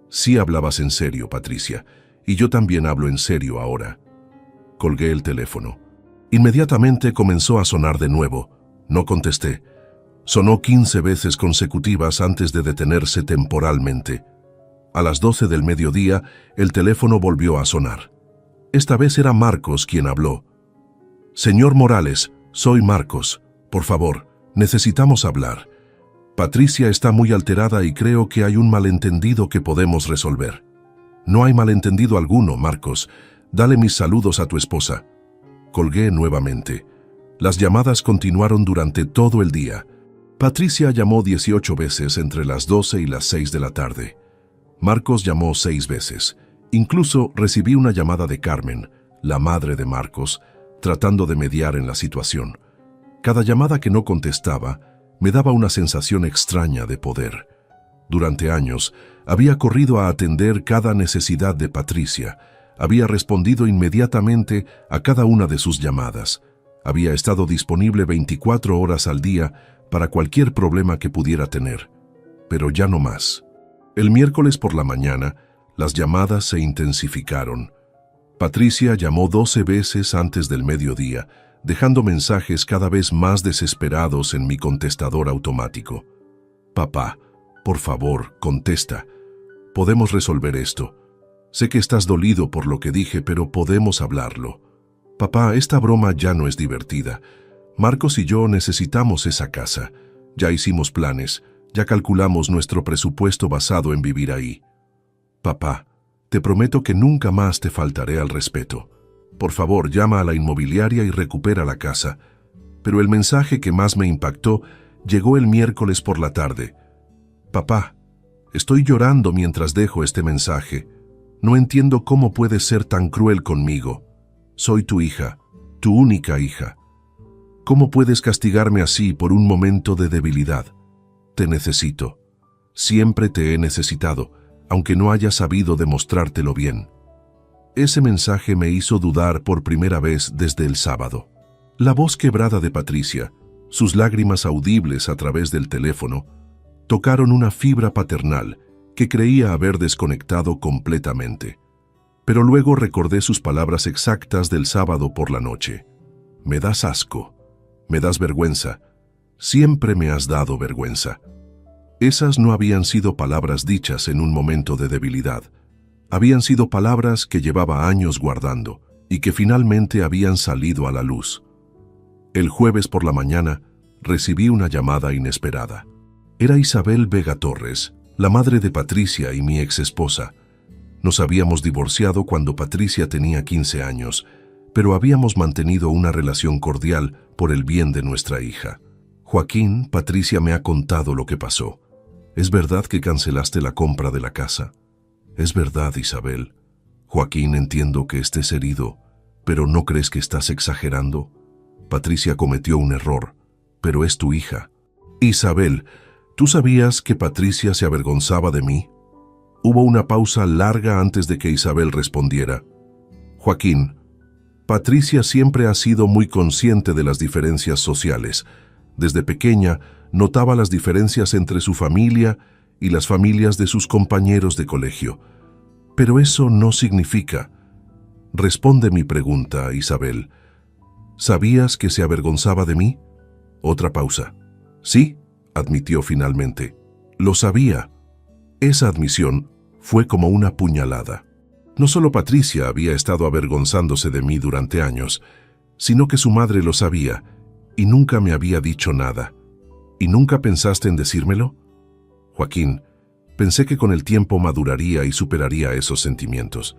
«Sí hablabas en serio, Patricia, y yo también hablo en serio ahora». Colgué el teléfono. Inmediatamente comenzó a sonar de nuevo. No contesté. Sonó 15 veces consecutivas antes de detenerse temporalmente. A las 12 del mediodía, el teléfono volvió a sonar. Esta vez era Marcos quien habló. «Señor Morales, soy Marcos. Por favor, necesitamos hablar. Patricia está muy alterada y creo que hay un malentendido que podemos resolver». «No hay malentendido alguno, Marcos. Dale mis saludos a tu esposa». Colgué nuevamente. Las llamadas continuaron durante todo el día. Patricia llamó 18 veces entre las 12 y las 6 de la tarde. Marcos llamó 6 veces. Incluso recibí una llamada de Carmen, la madre de Marcos, tratando de mediar en la situación. Cada llamada que no contestaba me daba una sensación extraña de poder. Durante años, había corrido a atender cada necesidad de Patricia. Había respondido inmediatamente a cada una de sus llamadas. Había estado disponible 24 horas al día para cualquier problema que pudiera tener. Pero ya no más. El miércoles por la mañana, las llamadas se intensificaron. Patricia llamó 12 veces antes del mediodía, dejando mensajes cada vez más desesperados en mi contestador automático. «Papá, por favor, contesta. Podemos resolver esto. Sé que estás dolido por lo que dije, pero podemos hablarlo. Papá, esta broma ya no es divertida. Marcos y yo necesitamos esa casa. Ya hicimos planes, ya calculamos nuestro presupuesto basado en vivir ahí. Papá, te prometo que nunca más te faltaré al respeto. Por favor, llama a la inmobiliaria y recupera la casa». Pero el mensaje que más me impactó llegó el miércoles por la tarde. «Papá, estoy llorando mientras dejo este mensaje. No entiendo cómo puedes ser tan cruel conmigo. Soy tu hija, tu única hija». ¿Cómo puedes castigarme así por un momento de debilidad? Te necesito. Siempre te he necesitado, aunque no haya sabido demostrártelo bien. Ese mensaje me hizo dudar por primera vez desde el sábado. La voz quebrada de Patricia, sus lágrimas audibles a través del teléfono, tocaron una fibra paternal que creía haber desconectado completamente. Pero luego recordé sus palabras exactas del sábado por la noche. Me das asco, me das vergüenza, siempre me has dado vergüenza. Esas no habían sido palabras dichas en un momento de debilidad. Habían sido palabras que llevaba años guardando y que finalmente habían salido a la luz. El jueves por la mañana recibí una llamada inesperada. Era Isabel Vega Torres, la madre de Patricia y mi exesposa. Nos habíamos divorciado cuando Patricia tenía 15 años, pero habíamos mantenido una relación cordial por el bien de nuestra hija. Joaquín, Patricia me ha contado lo que pasó. ¿Es verdad que cancelaste la compra de la casa? Es verdad, Isabel. Joaquín, entiendo que estés herido, pero ¿no crees que estás exagerando? Patricia cometió un error, pero es tu hija. Isabel, ¿tú sabías que Patricia se avergonzaba de mí? Hubo una pausa larga antes de que Isabel respondiera. Joaquín, Patricia siempre ha sido muy consciente de las diferencias sociales. Desde pequeña notaba las diferencias entre su familia y las familias de sus compañeros de colegio. Pero eso no significa. Responde mi pregunta, Isabel. ¿Sabías que se avergonzaba de mí? Otra pausa. Sí, admitió finalmente. Lo sabía. Esa admisión fue como una puñalada. No solo Patricia había estado avergonzándose de mí durante años, sino que su madre lo sabía y nunca me había dicho nada. ¿Y nunca pensaste en decírmelo? Joaquín, pensé que con el tiempo maduraría y superaría esos sentimientos.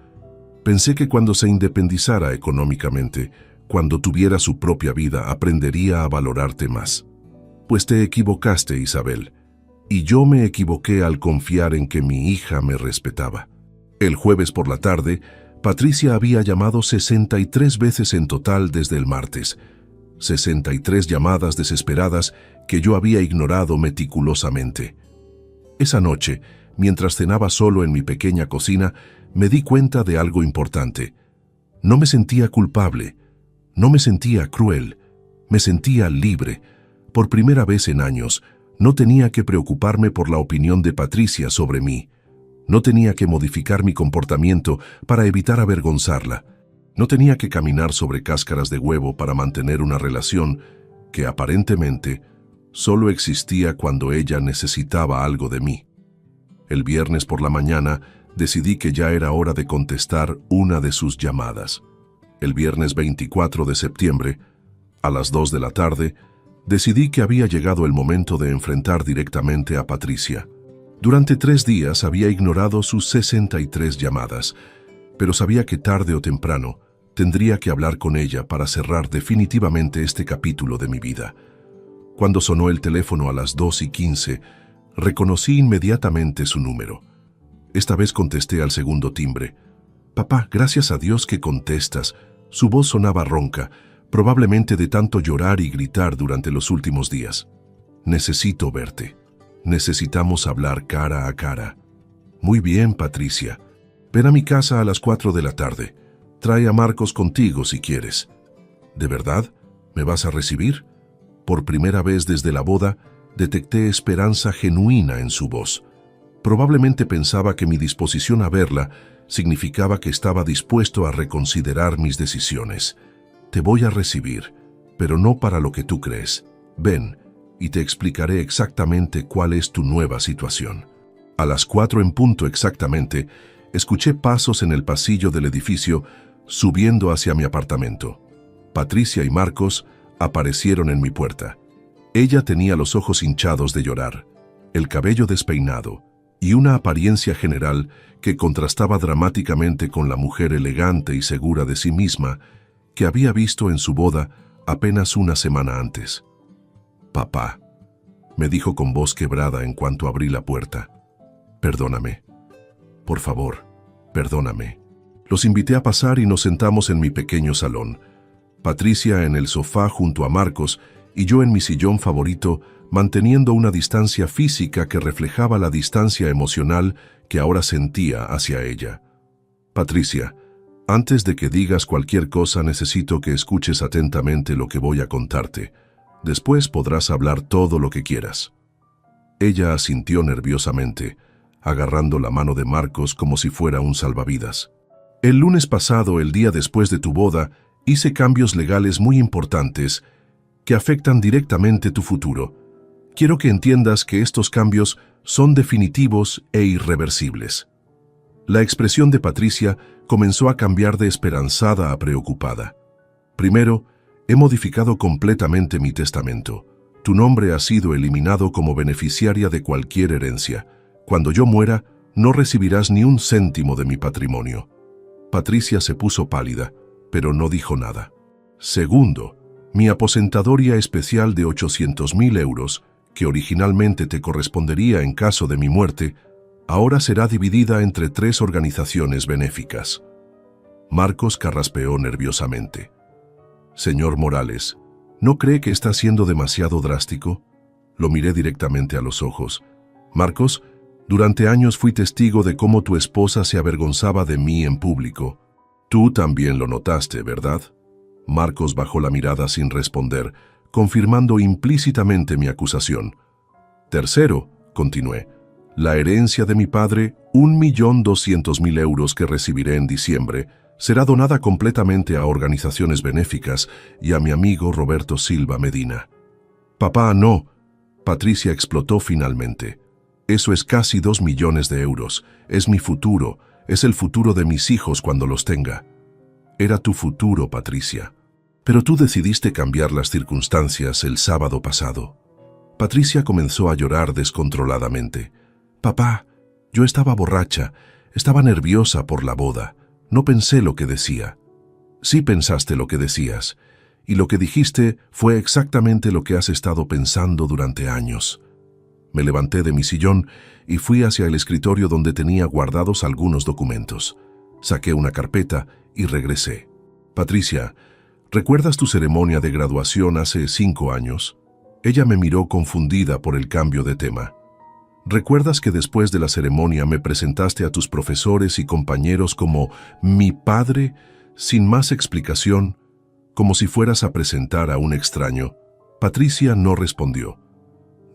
Pensé que cuando se independizara económicamente, cuando tuviera su propia vida, aprendería a valorarte más. Pues te equivocaste, Isabel, y yo me equivoqué al confiar en que mi hija me respetaba. El jueves por la tarde, Patricia había llamado 63 veces en total desde el martes. 63 llamadas desesperadas que yo había ignorado meticulosamente. Esa noche, mientras cenaba solo en mi pequeña cocina, me di cuenta de algo importante. No me sentía culpable, no me sentía cruel, me sentía libre. Por primera vez en años, no tenía que preocuparme por la opinión de Patricia sobre mí. No tenía que modificar mi comportamiento para evitar avergonzarla. No tenía que caminar sobre cáscaras de huevo para mantener una relación que aparentemente solo existía cuando ella necesitaba algo de mí. El viernes por la mañana decidí que ya era hora de contestar una de sus llamadas. El viernes 24 de septiembre, a las 2 de la tarde, decidí que había llegado el momento de enfrentar directamente a Patricia. Durante 3 días había ignorado sus 63 llamadas, pero sabía que tarde o temprano tendría que hablar con ella para cerrar definitivamente este capítulo de mi vida. Cuando sonó el teléfono a las 2:15, reconocí inmediatamente su número. Esta vez contesté al segundo timbre. «Papá, gracias a Dios que contestas». Su voz sonaba ronca, probablemente de tanto llorar y gritar durante los últimos días. «Necesito verte. Necesitamos hablar cara a cara». «Muy bien, Patricia. Ven a mi casa a las 4 de la tarde. Trae a Marcos contigo si quieres». «¿De verdad? ¿Me vas a recibir?» Por primera vez desde la boda, detecté esperanza genuina en su voz. Probablemente pensaba que mi disposición a verla significaba que estaba dispuesto a reconsiderar mis decisiones. «Te voy a recibir, pero no para lo que tú crees. Ven, y te explicaré exactamente cuál es tu nueva situación». A las 4 en punto exactamente, escuché pasos en el pasillo del edificio subiendo hacia mi apartamento. Patricia y Marcos aparecieron en mi puerta. Ella tenía los ojos hinchados de llorar, el cabello despeinado y una apariencia general que contrastaba dramáticamente con la mujer elegante y segura de sí misma que había visto en su boda apenas una semana antes. «Papá», me dijo con voz quebrada en cuanto abrí la puerta. «Perdóname. Por favor, perdóname». Los invité a pasar y nos sentamos en mi pequeño salón. Patricia en el sofá junto a Marcos y yo en mi sillón favorito, manteniendo una distancia física que reflejaba la distancia emocional que ahora sentía hacia ella. Patricia, antes de que digas cualquier cosa necesito que escuches atentamente lo que voy a contarte. Después podrás hablar todo lo que quieras. Ella asintió nerviosamente, agarrando la mano de Marcos como si fuera un salvavidas. El lunes pasado, el día después de tu boda, hice cambios legales muy importantes que afectan directamente tu futuro. Quiero que entiendas que estos cambios son definitivos e irreversibles. La expresión de Patricia comenzó a cambiar de esperanzada a preocupada. Primero, he modificado completamente mi testamento. Tu nombre ha sido eliminado como beneficiaria de cualquier herencia. Cuando yo muera, no recibirás ni un céntimo de mi patrimonio. Patricia se puso pálida, pero no dijo nada. Segundo, mi aposentadoria especial de 800.000 euros, que originalmente te correspondería en caso de mi muerte, ahora será dividida entre 3 organizaciones benéficas. Marcos carraspeó nerviosamente. Señor Morales, ¿no cree que está siendo demasiado drástico? Lo miré directamente a los ojos. Marcos, durante años fui testigo de cómo tu esposa se avergonzaba de mí en público. Tú también lo notaste, ¿verdad? Marcos bajó la mirada sin responder, confirmando implícitamente mi acusación. Tercero, continué, la herencia de mi padre, 1.200.000 euros que recibiré en diciembre, será donada completamente a organizaciones benéficas y a mi amigo Roberto Silva Medina. Papá, no. Patricia explotó finalmente. Eso es casi 2 millones de euros. Es mi futuro. Es el futuro de mis hijos cuando los tenga. Era tu futuro, Patricia. Pero tú decidiste cambiar las circunstancias el sábado pasado. Patricia comenzó a llorar descontroladamente. Papá, yo estaba borracha, estaba nerviosa por la boda. No pensé lo que decía. Sí pensaste lo que decías, y lo que dijiste fue exactamente lo que has estado pensando durante años. Me levanté de mi sillón y fui hacia el escritorio donde tenía guardados algunos documentos. Saqué una carpeta y regresé. Patricia, ¿recuerdas tu ceremonia de graduación hace 5 años? Ella me miró confundida por el cambio de tema. ¿Recuerdas que después de la ceremonia me presentaste a tus profesores y compañeros como mi padre, sin más explicación, como si fueras a presentar a un extraño? Patricia no respondió.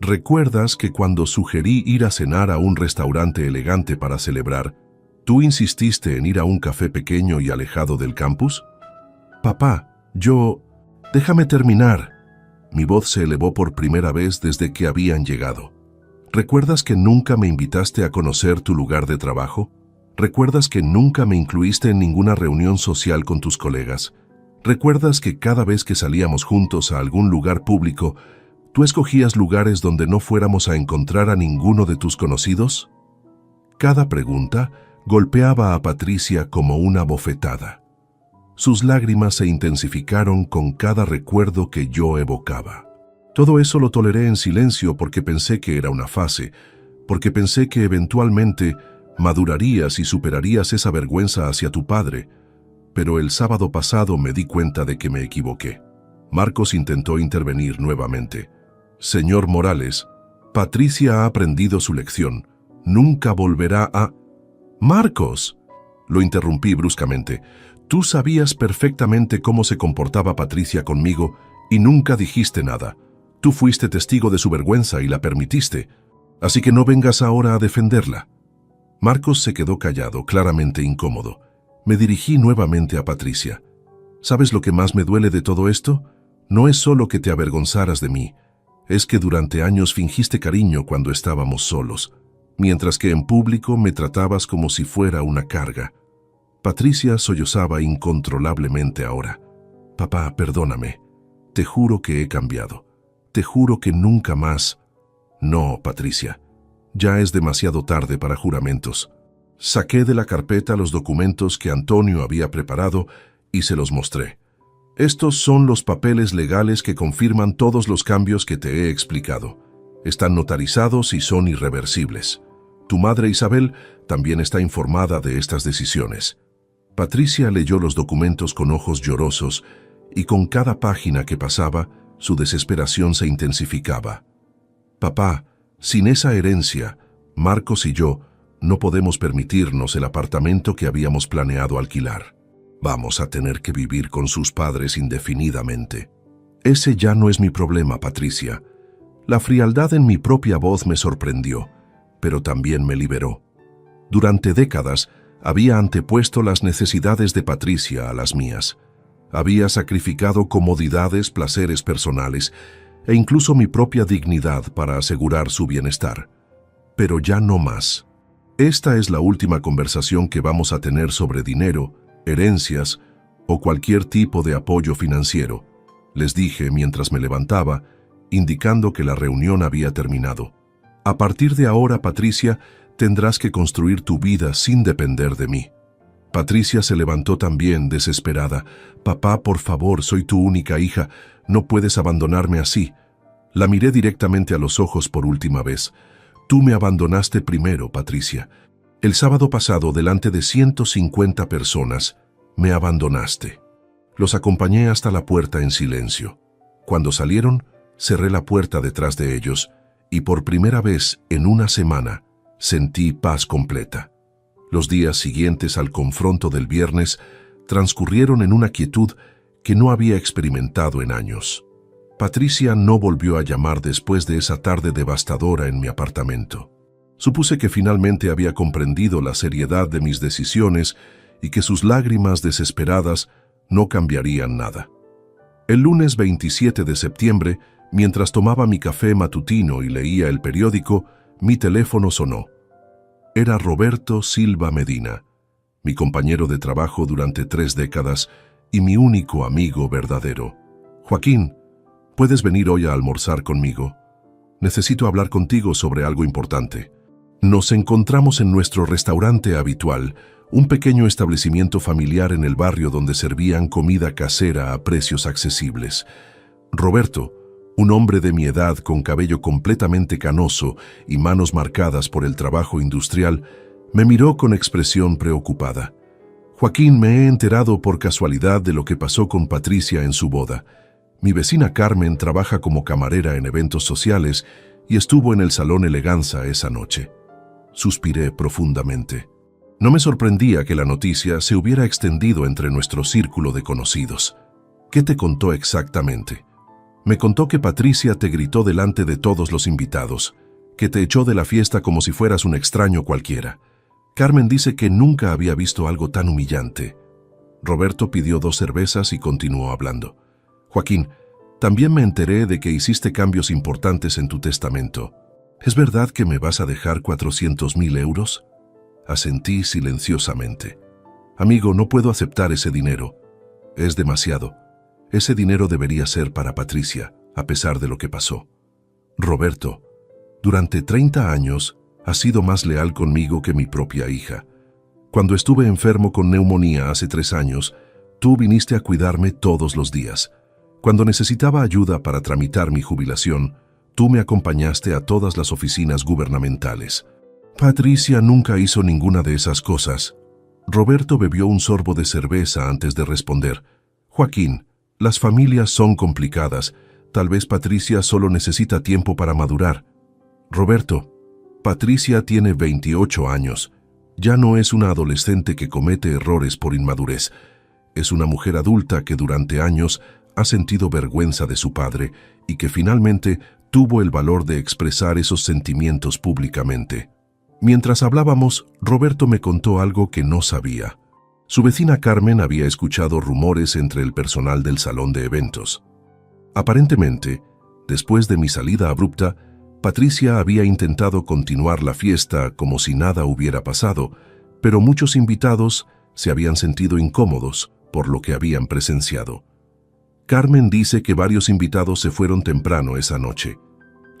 ¿Recuerdas que cuando sugerí ir a cenar a un restaurante elegante para celebrar, tú insististe en ir a un café pequeño y alejado del campus? Papá, déjame terminar. Mi voz se elevó por primera vez desde que habían llegado. ¿Recuerdas que nunca me invitaste a conocer tu lugar de trabajo? ¿Recuerdas que nunca me incluiste en ninguna reunión social con tus colegas? ¿Recuerdas que cada vez que salíamos juntos a algún lugar público, tú escogías lugares donde no fuéramos a encontrar a ninguno de tus conocidos? Cada pregunta golpeaba a Patricia como una bofetada. Sus lágrimas se intensificaron con cada recuerdo que yo evocaba. Todo eso lo toleré en silencio porque pensé que era una fase, porque pensé que eventualmente madurarías y superarías esa vergüenza hacia tu padre. Pero el sábado pasado me di cuenta de que me equivoqué. Marcos intentó intervenir nuevamente. Señor Morales, Patricia ha aprendido su lección. Nunca volverá a... ¡Marcos! Lo interrumpí bruscamente. Tú sabías perfectamente cómo se comportaba Patricia conmigo y nunca dijiste nada. Tú fuiste testigo de su vergüenza y la permitiste, así que no vengas ahora a defenderla. Marcos se quedó callado, claramente incómodo. Me dirigí nuevamente a Patricia. ¿Sabes lo que más me duele de todo esto? No es solo que te avergonzaras de mí, es que durante años fingiste cariño cuando estábamos solos, mientras que en público me tratabas como si fuera una carga. Patricia sollozaba incontrolablemente ahora. Papá, perdóname. Te juro que he cambiado. Te juro que nunca más... No, Patricia. Ya es demasiado tarde para juramentos. Saqué de la carpeta los documentos que Antonio había preparado y se los mostré. Estos son los papeles legales que confirman todos los cambios que te he explicado. Están notarizados y son irreversibles. Tu madre Isabel también está informada de estas decisiones. Patricia leyó los documentos con ojos llorosos y con cada página que pasaba, su desesperación se intensificaba. «Papá, sin esa herencia, Marcos y yo no podemos permitirnos el apartamento que habíamos planeado alquilar. Vamos a tener que vivir con sus padres indefinidamente». «Ese ya no es mi problema, Patricia». La frialdad en mi propia voz me sorprendió, pero también me liberó. Durante décadas había antepuesto las necesidades de Patricia a las mías. Había sacrificado comodidades, placeres personales e incluso mi propia dignidad para asegurar su bienestar. Pero ya no más. Esta es la última conversación que vamos a tener sobre dinero, herencias o cualquier tipo de apoyo financiero, les dije mientras me levantaba, indicando que la reunión había terminado. A partir de ahora, Patricia, tendrás que construir tu vida sin depender de mí. Patricia se levantó también, desesperada. «Papá, por favor, soy tu única hija. No puedes abandonarme así». La miré directamente a los ojos por última vez. «Tú me abandonaste primero, Patricia. El sábado pasado, delante de 150 personas, me abandonaste». Los acompañé hasta la puerta en silencio. Cuando salieron, cerré la puerta detrás de ellos y por primera vez en una semana sentí paz completa. Los días siguientes al confronto del viernes transcurrieron en una quietud que no había experimentado en años. Patricia no volvió a llamar después de esa tarde devastadora en mi apartamento. Supuse que finalmente había comprendido la seriedad de mis decisiones y que sus lágrimas desesperadas no cambiarían nada. El lunes 27 de septiembre, mientras tomaba mi café matutino y leía el periódico, mi teléfono sonó. Era Roberto Silva Medina, mi compañero de trabajo durante 3 décadas y mi único amigo verdadero. «Joaquín, ¿puedes venir hoy a almorzar conmigo? Necesito hablar contigo sobre algo importante». Nos encontramos en nuestro restaurante habitual, un pequeño establecimiento familiar en el barrio donde servían comida casera a precios accesibles. Roberto, un hombre de mi edad con cabello completamente canoso y manos marcadas por el trabajo industrial, me miró con expresión preocupada. «Joaquín, me he enterado por casualidad de lo que pasó con Patricia en su boda. Mi vecina Carmen trabaja como camarera en eventos sociales y estuvo en el Salón Eleganza esa noche». Suspiré profundamente. No me sorprendía que la noticia se hubiera extendido entre nuestro círculo de conocidos. «¿Qué te contó exactamente?» «Me contó que Patricia te gritó delante de todos los invitados, que te echó de la fiesta como si fueras un extraño cualquiera. Carmen dice que nunca había visto algo tan humillante». Roberto pidió 2 cervezas y continuó hablando. «Joaquín, también me enteré de que hiciste cambios importantes en tu testamento. ¿Es verdad que me vas a dejar 400.000 euros?» Asentí silenciosamente. «Amigo, no puedo aceptar ese dinero. Es demasiado. Ese dinero debería ser para Patricia, a pesar de lo que pasó». «Roberto, durante 30 años has sido más leal conmigo que mi propia hija. Cuando estuve enfermo con neumonía hace 3 años, tú viniste a cuidarme todos los días. Cuando necesitaba ayuda para tramitar mi jubilación, tú me acompañaste a todas las oficinas gubernamentales. Patricia nunca hizo ninguna de esas cosas». Roberto bebió un sorbo de cerveza antes de responder. «Joaquín, las familias son complicadas. Tal vez Patricia solo necesita tiempo para madurar». «Roberto, Patricia tiene 28 años. Ya no es una adolescente que comete errores por inmadurez. Es una mujer adulta que durante años ha sentido vergüenza de su padre y que finalmente tuvo el valor de expresar esos sentimientos públicamente». Mientras hablábamos, Roberto me contó algo que no sabía. Su vecina Carmen había escuchado rumores entre el personal del salón de eventos. Aparentemente, después de mi salida abrupta, Patricia había intentado continuar la fiesta como si nada hubiera pasado, pero muchos invitados se habían sentido incómodos por lo que habían presenciado. Carmen dice que varios invitados se fueron temprano esa noche.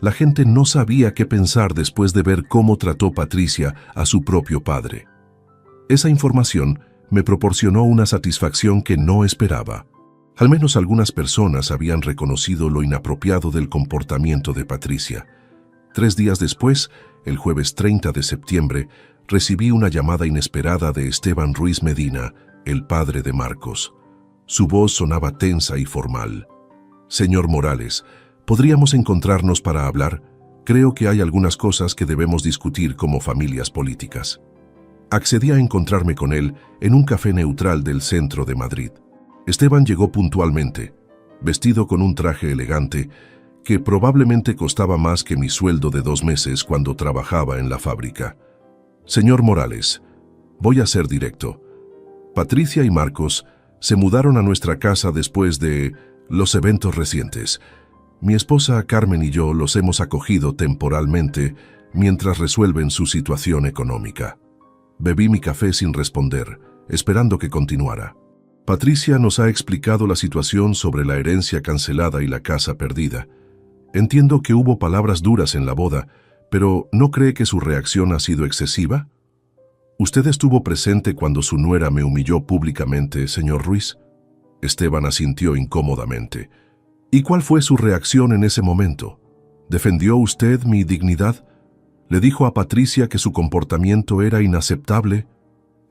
La gente no sabía qué pensar después de ver cómo trató Patricia a su propio padre. Esa información me proporcionó una satisfacción que no esperaba. Al menos algunas personas habían reconocido lo inapropiado del comportamiento de Patricia. 3 días después, el jueves 30 de septiembre, recibí una llamada inesperada de Esteban Ruiz Medina, el padre de Marcos. Su voz sonaba tensa y formal. Señor Morales, ¿podríamos encontrarnos para hablar? Creo que hay algunas cosas que debemos discutir como familias políticas. Accedí a encontrarme con él en un café neutral del centro de Madrid. Esteban llegó puntualmente, vestido con un traje elegante que probablemente costaba más que mi sueldo de 2 meses cuando trabajaba en la fábrica. Señor Morales, voy a ser directo. Patricia y Marcos se mudaron a nuestra casa después de los eventos recientes. Mi esposa Carmen y yo los hemos acogido temporalmente mientras resuelven su situación económica. Bebí mi café sin responder, esperando que continuara. Patricia nos ha explicado la situación sobre la herencia cancelada y la casa perdida. Entiendo que hubo palabras duras en la boda, pero ¿no cree que su reacción ha sido excesiva? ¿Usted estuvo presente cuando su nuera me humilló públicamente, señor Ruiz? Esteban asintió incómodamente. ¿Y cuál fue su reacción en ese momento? ¿Defendió usted mi dignidad? ¿Le dijo a Patricia que su comportamiento era inaceptable?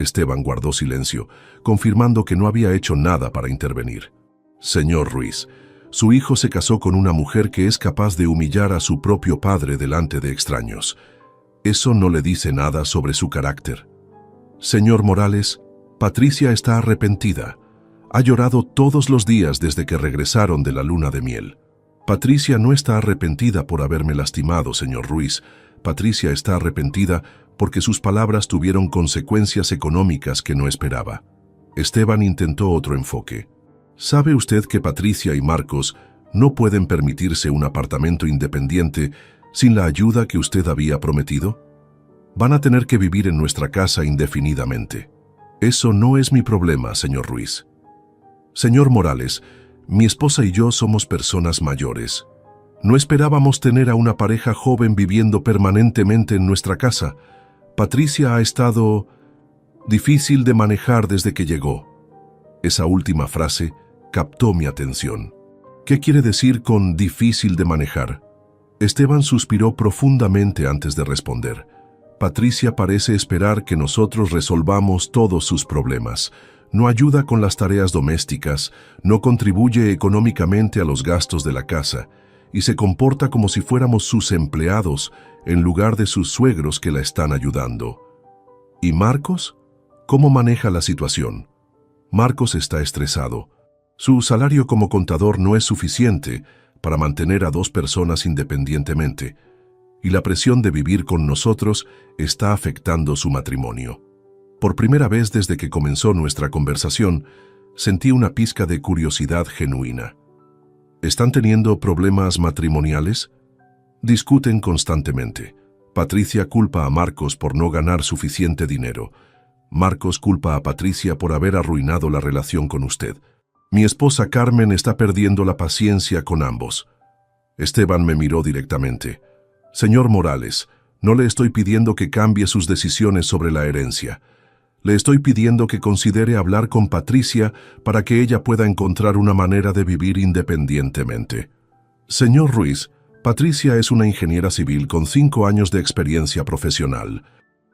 Esteban guardó silencio, confirmando que no había hecho nada para intervenir. Señor Ruiz, su hijo se casó con una mujer que es capaz de humillar a su propio padre delante de extraños. ¿Eso no le dice nada sobre su carácter? Señor Morales, Patricia está arrepentida. Ha llorado todos los días desde que regresaron de la luna de miel. Patricia no está arrepentida por haberme lastimado, señor Ruiz. Patricia está arrepentida porque sus palabras tuvieron consecuencias económicas que no esperaba. Esteban intentó otro enfoque. ¿Sabe usted que Patricia y Marcos no pueden permitirse un apartamento independiente sin la ayuda que usted había prometido? Van a tener que vivir en nuestra casa indefinidamente. Eso no es mi problema, señor Ruiz. Señor Morales, mi esposa y yo somos personas mayores. No esperábamos tener a una pareja joven viviendo permanentemente en nuestra casa. Patricia ha estado difícil de manejar desde que llegó. Esa última frase captó mi atención. ¿Qué quiere decir con difícil de manejar? Esteban suspiró profundamente antes de responder. Patricia parece esperar que nosotros resolvamos todos sus problemas. No ayuda con las tareas domésticas, no contribuye económicamente a los gastos de la casa y se comporta como si fuéramos sus empleados en lugar de sus suegros que la están ayudando. ¿Y Marcos? ¿Cómo maneja la situación? Marcos está estresado. Su salario como contador no es suficiente para mantener a 2 personas independientemente y la presión de vivir con nosotros está afectando su matrimonio. Por primera vez desde que comenzó nuestra conversación, sentí una pizca de curiosidad genuina. ¿Están teniendo problemas matrimoniales? Discuten constantemente. Patricia culpa a Marcos por no ganar suficiente dinero. Marcos culpa a Patricia por haber arruinado la relación con usted. Mi esposa Carmen está perdiendo la paciencia con ambos. Esteban me miró directamente. Señor Morales, no le estoy pidiendo que cambie sus decisiones sobre la herencia. Le estoy pidiendo que considere hablar con Patricia para que ella pueda encontrar una manera de vivir independientemente. Señor Ruiz, Patricia es una ingeniera civil con 5 años de experiencia profesional.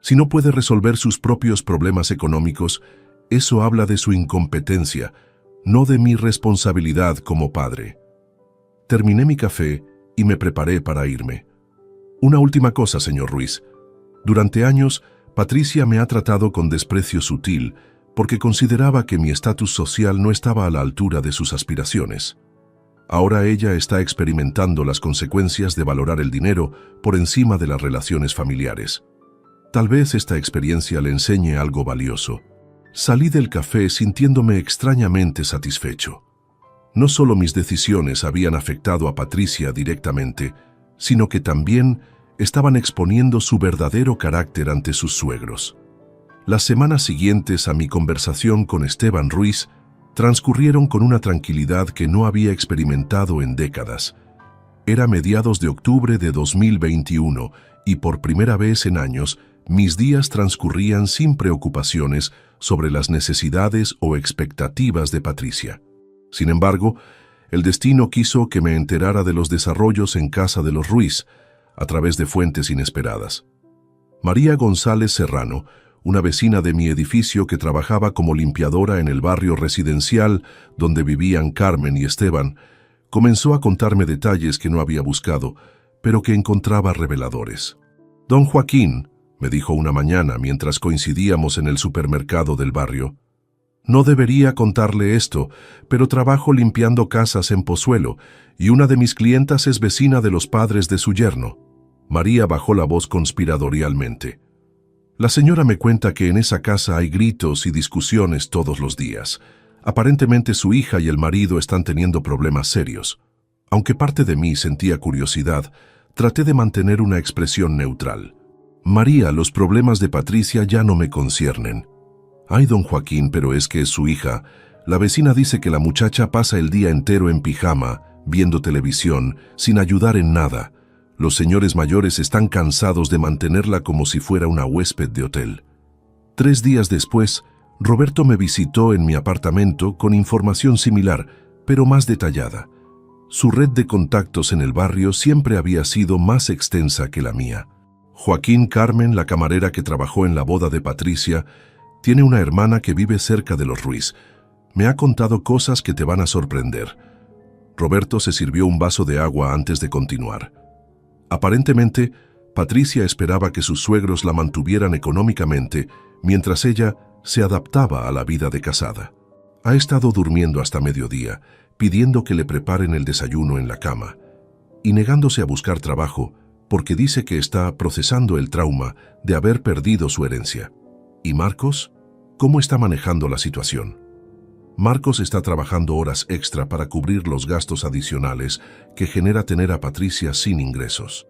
Si no puede resolver sus propios problemas económicos, eso habla de su incompetencia, no de mi responsabilidad como padre. Terminé mi café y me preparé para irme. Una última cosa, señor Ruiz. Durante años, Patricia me ha tratado con desprecio sutil porque consideraba que mi estatus social no estaba a la altura de sus aspiraciones. Ahora ella está experimentando las consecuencias de valorar el dinero por encima de las relaciones familiares. Tal vez esta experiencia le enseñe algo valioso. Salí del café sintiéndome extrañamente satisfecho. No solo mis decisiones habían afectado a Patricia directamente, sino que también estaban exponiendo su verdadero carácter ante sus suegros. Las semanas siguientes a mi conversación con Esteban Ruiz transcurrieron con una tranquilidad que no había experimentado en décadas. Era mediados de octubre de 2021 y por primera vez en años mis días transcurrían sin preocupaciones sobre las necesidades o expectativas de Patricia. Sin embargo, el destino quiso que me enterara de los desarrollos en casa de los Ruiz, a través de fuentes inesperadas. María González Serrano, una vecina de mi edificio que trabajaba como limpiadora en el barrio residencial donde vivían Carmen y Esteban, comenzó a contarme detalles que no había buscado, pero que encontraba reveladores. «Don Joaquín», me dijo una mañana mientras coincidíamos en el supermercado del barrio, «no debería contarle esto, pero trabajo limpiando casas en Pozuelo y una de mis clientas es vecina de los padres de su yerno». María bajó la voz conspiratorialmente. «La señora me cuenta que en esa casa hay gritos y discusiones todos los días. Aparentemente su hija y el marido están teniendo problemas serios. Aunque parte de mí sentía curiosidad, traté de mantener una expresión neutral. María, los problemas de Patricia ya no me conciernen». «Ay, don Joaquín, pero es que es su hija. La vecina dice que la muchacha pasa el día entero en pijama, viendo televisión, sin ayudar en nada. Los señores mayores están cansados de mantenerla como si fuera una huésped de hotel». 3 días después, Roberto me visitó en mi apartamento con información similar, pero más detallada. Su red de contactos en el barrio siempre había sido más extensa que la mía. Joaquín, Carmen, la camarera que trabajó en la boda de Patricia, tiene una hermana que vive cerca de los Ruiz. Me ha contado cosas que te van a sorprender. Roberto se sirvió un vaso de agua antes de continuar. Aparentemente, Patricia esperaba que sus suegros la mantuvieran económicamente mientras ella se adaptaba a la vida de casada. Ha estado durmiendo hasta mediodía, pidiendo que le preparen el desayuno en la cama, y negándose a buscar trabajo porque dice que está procesando el trauma de haber perdido su herencia. ¿Y Marcos? ¿Cómo está manejando la situación? Marcos está trabajando horas extra para cubrir los gastos adicionales que genera tener a Patricia sin ingresos.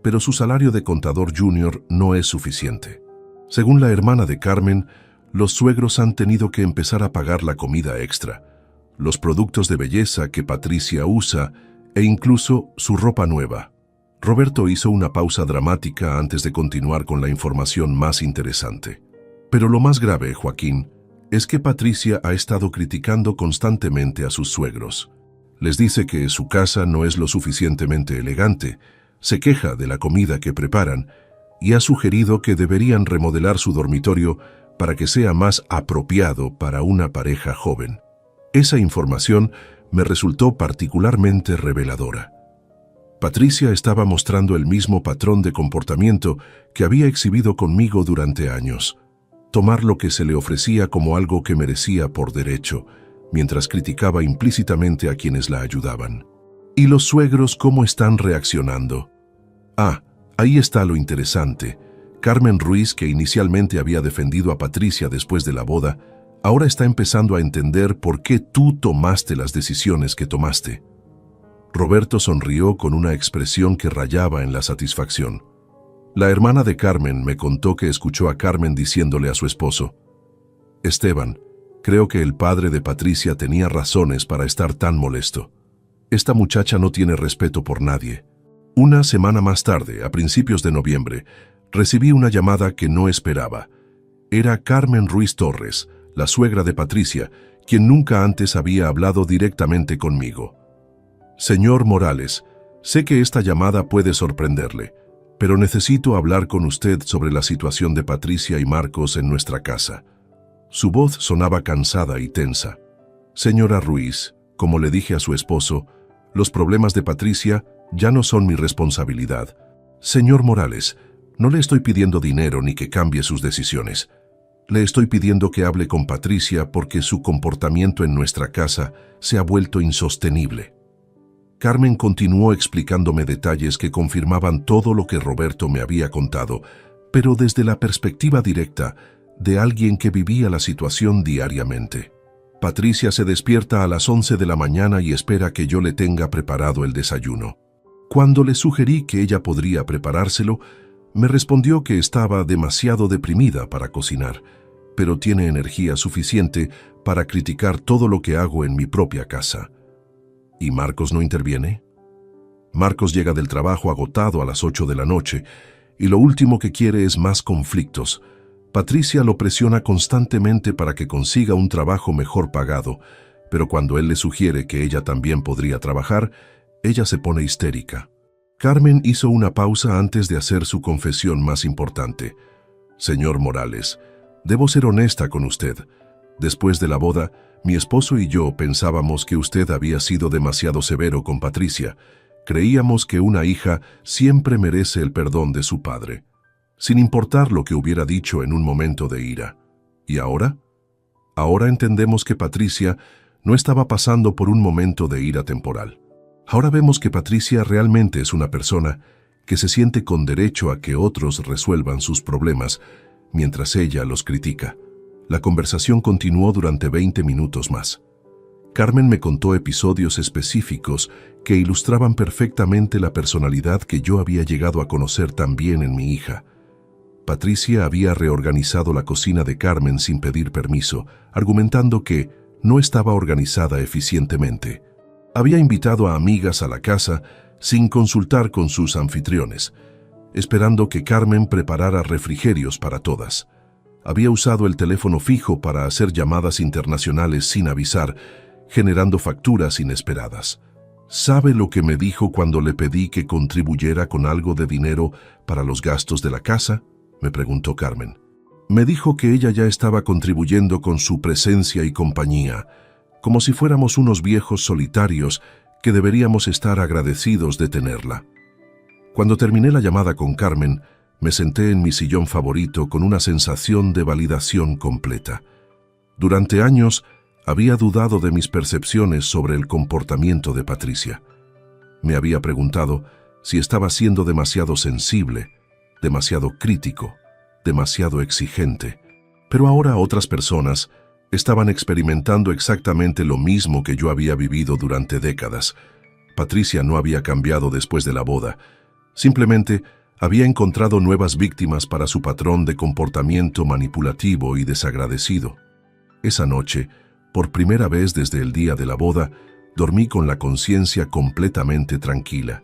Pero su salario de contador junior no es suficiente. Según la hermana de Carmen, los suegros han tenido que empezar a pagar la comida extra, los productos de belleza que Patricia usa e incluso su ropa nueva. Roberto hizo una pausa dramática antes de continuar con la información más interesante. Pero lo más grave, Joaquín, es que Patricia ha estado criticando constantemente a sus suegros. Les dice que su casa no es lo suficientemente elegante, se queja de la comida que preparan y ha sugerido que deberían remodelar su dormitorio para que sea más apropiado para una pareja joven. Esa información me resultó particularmente reveladora. Patricia estaba mostrando el mismo patrón de comportamiento que había exhibido conmigo durante años. Tomar lo que se le ofrecía como algo que merecía por derecho, mientras criticaba implícitamente a quienes la ayudaban. ¿Y los suegros cómo están reaccionando? Ah, ahí está lo interesante. Carmen Ruiz, que inicialmente había defendido a Patricia después de la boda, ahora está empezando a entender por qué tú tomaste las decisiones que tomaste. Roberto sonrió con una expresión que rayaba en la satisfacción. La hermana de Carmen me contó que escuchó a Carmen diciéndole a su esposo: «Esteban, creo que el padre de Patricia tenía razones para estar tan molesto. Esta muchacha no tiene respeto por nadie». Una semana más tarde, a principios de noviembre, recibí una llamada que no esperaba. Era Carmen Ruiz Torres, la suegra de Patricia, quien nunca antes había hablado directamente conmigo. «Señor Morales, sé que esta llamada puede sorprenderle, pero necesito hablar con usted sobre la situación de Patricia y Marcos en nuestra casa». Su voz sonaba cansada y tensa. «Señora Ruiz, como le dije a su esposo, los problemas de Patricia ya no son mi responsabilidad. Señor Morales, no le estoy pidiendo dinero ni que cambie sus decisiones. Le estoy pidiendo que hable con Patricia porque su comportamiento en nuestra casa se ha vuelto insostenible». Carmen continuó explicándome detalles que confirmaban todo lo que Roberto me había contado, pero desde la perspectiva directa de alguien que vivía la situación diariamente. Patricia se despierta a las 11 de la mañana y espera que yo le tenga preparado el desayuno. Cuando le sugerí que ella podría preparárselo, me respondió que estaba demasiado deprimida para cocinar, pero tiene energía suficiente para criticar todo lo que hago en mi propia casa. ¿Y Marcos no interviene? Marcos llega del trabajo agotado a las 8 de la noche y lo último que quiere es más conflictos. Patricia lo presiona constantemente para que consiga un trabajo mejor pagado, pero cuando él le sugiere que ella también podría trabajar, ella se pone histérica. Carmen hizo una pausa antes de hacer su confesión más importante. Señor Morales, debo ser honesta con usted. Después de la boda, mi esposo y yo pensábamos que usted había sido demasiado severo con Patricia. Creíamos que una hija siempre merece el perdón de su padre, sin importar lo que hubiera dicho en un momento de ira. ¿Y ahora? Ahora entendemos que Patricia no estaba pasando por un momento de ira temporal. Ahora vemos que Patricia realmente es una persona que se siente con derecho a que otros resuelvan sus problemas mientras ella los critica. La conversación continuó durante 20 minutos más. Carmen me contó episodios específicos que ilustraban perfectamente la personalidad que yo había llegado a conocer también en mi hija. Patricia había reorganizado la cocina de Carmen sin pedir permiso, argumentando que no estaba organizada eficientemente. Había invitado a amigas a la casa sin consultar con sus anfitriones, esperando que Carmen preparara refrigerios para todas. Había usado el teléfono fijo para hacer llamadas internacionales sin avisar, generando facturas inesperadas. ¿Sabe lo que me dijo cuando le pedí que contribuyera con algo de dinero para los gastos de la casa?, me preguntó Carmen. Me dijo que ella ya estaba contribuyendo con su presencia y compañía, como si fuéramos unos viejos solitarios que deberíamos estar agradecidos de tenerla. Cuando terminé la llamada con Carmen, me senté en mi sillón favorito con una sensación de validación completa. Durante años había dudado de mis percepciones sobre el comportamiento de Patricia. Me había preguntado si estaba siendo demasiado sensible, demasiado crítico, demasiado exigente. Pero ahora otras personas estaban experimentando exactamente lo mismo que yo había vivido durante décadas. Patricia no había cambiado después de la boda. Simplemente había encontrado nuevas víctimas para su patrón de comportamiento manipulativo y desagradecido. Esa noche, por primera vez desde el día de la boda, dormí con la conciencia completamente tranquila.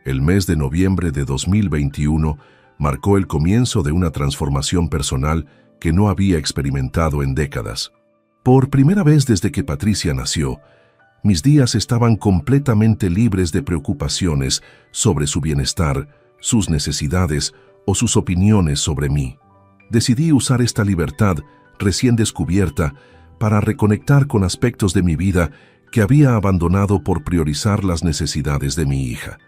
El mes de noviembre de 2021 marcó el comienzo de una transformación personal que no había experimentado en décadas. Por primera vez desde que Patricia nació, mis días estaban completamente libres de preocupaciones sobre su bienestar, sus necesidades o sus opiniones sobre mí. Decidí usar esta libertad recién descubierta para reconectar con aspectos de mi vida que había abandonado por priorizar las necesidades de mi hija.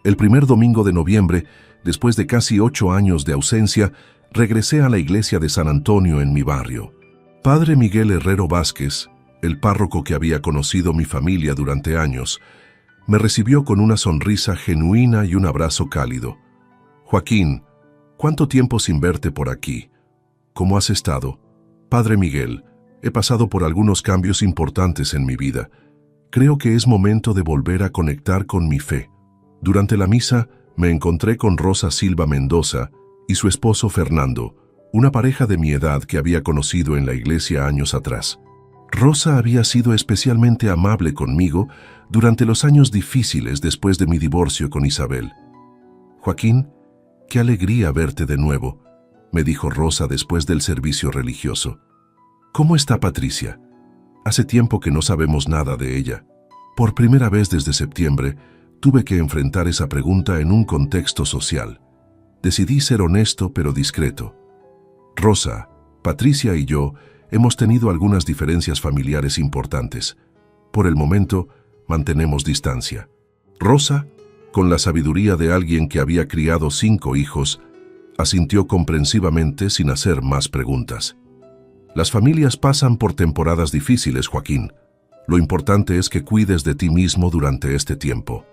El primer domingo de noviembre, después de casi 8 años de ausencia, regresé a la iglesia de San Antonio en mi barrio. Padre Miguel Herrero Vázquez, el párroco que había conocido mi familia durante años, me recibió con una sonrisa genuina y un abrazo cálido. Joaquín, ¿cuánto tiempo sin verte por aquí? ¿Cómo has estado? Padre Miguel, he pasado por algunos cambios importantes en mi vida. Creo que es momento de volver a conectar con mi fe. Durante la misa, me encontré con Rosa Silva Mendoza y su esposo Fernando, una pareja de mi edad que había conocido en la iglesia años atrás. Rosa había sido especialmente amable conmigo durante los años difíciles después de mi divorcio con Isabel. Joaquín, qué alegría verte de nuevo, me dijo Rosa después del servicio religioso. ¿Cómo está Patricia? Hace tiempo que no sabemos nada de ella. Por primera vez desde septiembre, tuve que enfrentar esa pregunta en un contexto social. Decidí ser honesto pero discreto. Rosa, Patricia y yo hemos tenido algunas diferencias familiares importantes. Por el momento, mantenemos distancia. Rosa, con la sabiduría de alguien que había criado 5 hijos, asintió comprensivamente sin hacer más preguntas. Las familias pasan por temporadas difíciles, Joaquín. Lo importante es que cuides de ti mismo durante este tiempo.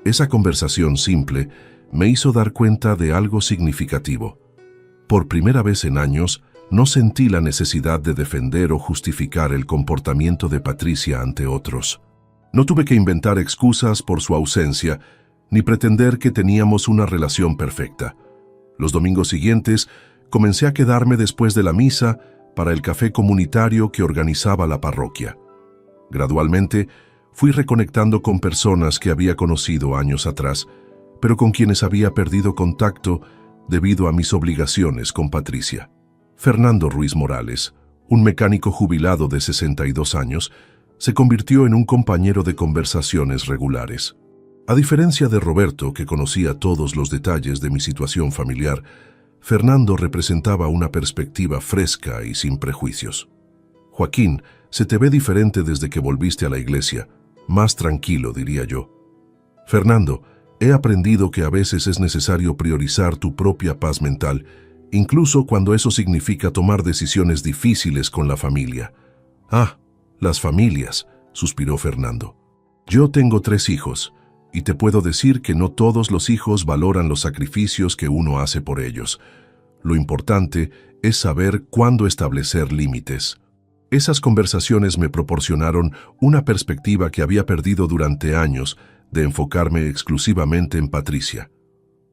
Esa conversación simple me hizo dar cuenta de algo significativo. Por primera vez en años, no sentí la necesidad de defender o justificar el comportamiento de Patricia ante otros. No tuve que inventar excusas por su ausencia, ni pretender que teníamos una relación perfecta. Los domingos siguientes, comencé a quedarme después de la misa para el café comunitario que organizaba la parroquia. Gradualmente, fui reconectando con personas que había conocido años atrás, pero con quienes había perdido contacto debido a mis obligaciones con Patricia. Fernando Ruiz Morales, un mecánico jubilado de 62 años, se convirtió en un compañero de conversaciones regulares. A diferencia de Roberto, que conocía todos los detalles de mi situación familiar, Fernando representaba una perspectiva fresca y sin prejuicios. Joaquín, se te ve diferente desde que volviste a la iglesia, más tranquilo, diría yo. Fernando, he aprendido que a veces es necesario priorizar tu propia paz mental, incluso cuando eso significa tomar decisiones difíciles con la familia. Ah, las familias, suspiró Fernando. Yo tengo 3 hijos, y te puedo decir que no todos los hijos valoran los sacrificios que uno hace por ellos. Lo importante es saber cuándo establecer límites. Esas conversaciones me proporcionaron una perspectiva que había perdido durante años de enfocarme exclusivamente en Patricia.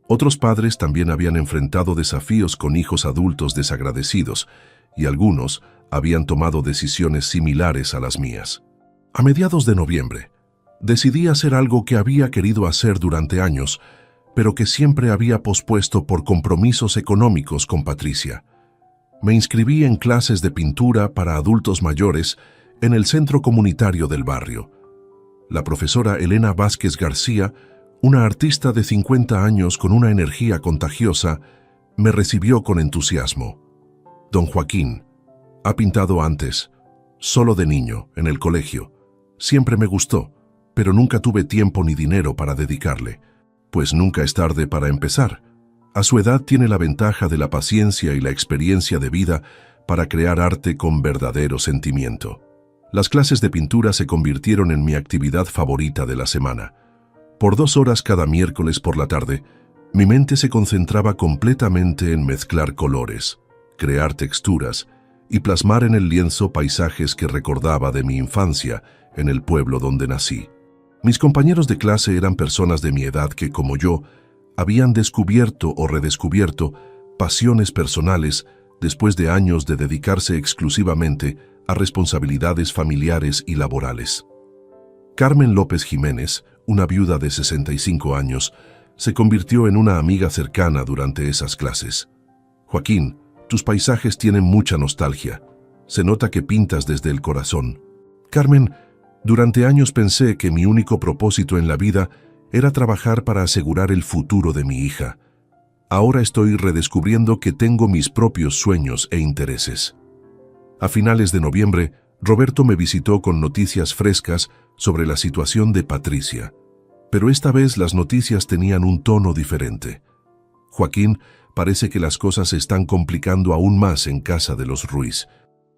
Otros padres también habían enfrentado desafíos con hijos adultos desagradecidos, y algunos habían tomado decisiones similares a las mías. A mediados de noviembre, decidí hacer algo que había querido hacer durante años, pero que siempre había pospuesto por compromisos económicos con Patricia. Me inscribí en clases de pintura para adultos mayores en el centro comunitario del barrio. La profesora Elena Vázquez García, una artista de 50 años con una energía contagiosa, me recibió con entusiasmo. Don Joaquín, ha pintado antes, solo de niño, en el colegio. Siempre me gustó, pero nunca tuve tiempo ni dinero para dedicarle. Pues nunca es tarde para empezar. A su edad tiene la ventaja de la paciencia y la experiencia de vida para crear arte con verdadero sentimiento. Las clases de pintura se convirtieron en mi actividad favorita de la semana. Por 2 horas cada miércoles por la tarde, mi mente se concentraba completamente en mezclar colores, crear texturas y plasmar en el lienzo paisajes que recordaba de mi infancia en el pueblo donde nací. Mis compañeros de clase eran personas de mi edad que, como yo, habían descubierto o redescubierto pasiones personales después de años de dedicarse exclusivamente a responsabilidades familiares y laborales. Carmen López Jiménez, una viuda de 65 años, se convirtió en una amiga cercana durante esas clases. Joaquín, tus paisajes tienen mucha nostalgia. Se nota que pintas desde el corazón. Carmen, durante años pensé que mi único propósito en la vida era trabajar para asegurar el futuro de mi hija. Ahora estoy redescubriendo que tengo mis propios sueños e intereses. A finales de noviembre, Roberto me visitó con noticias frescas sobre la situación de Patricia. Pero esta vez las noticias tenían un tono diferente. Joaquín, parece que las cosas se están complicando aún más en casa de los Ruiz.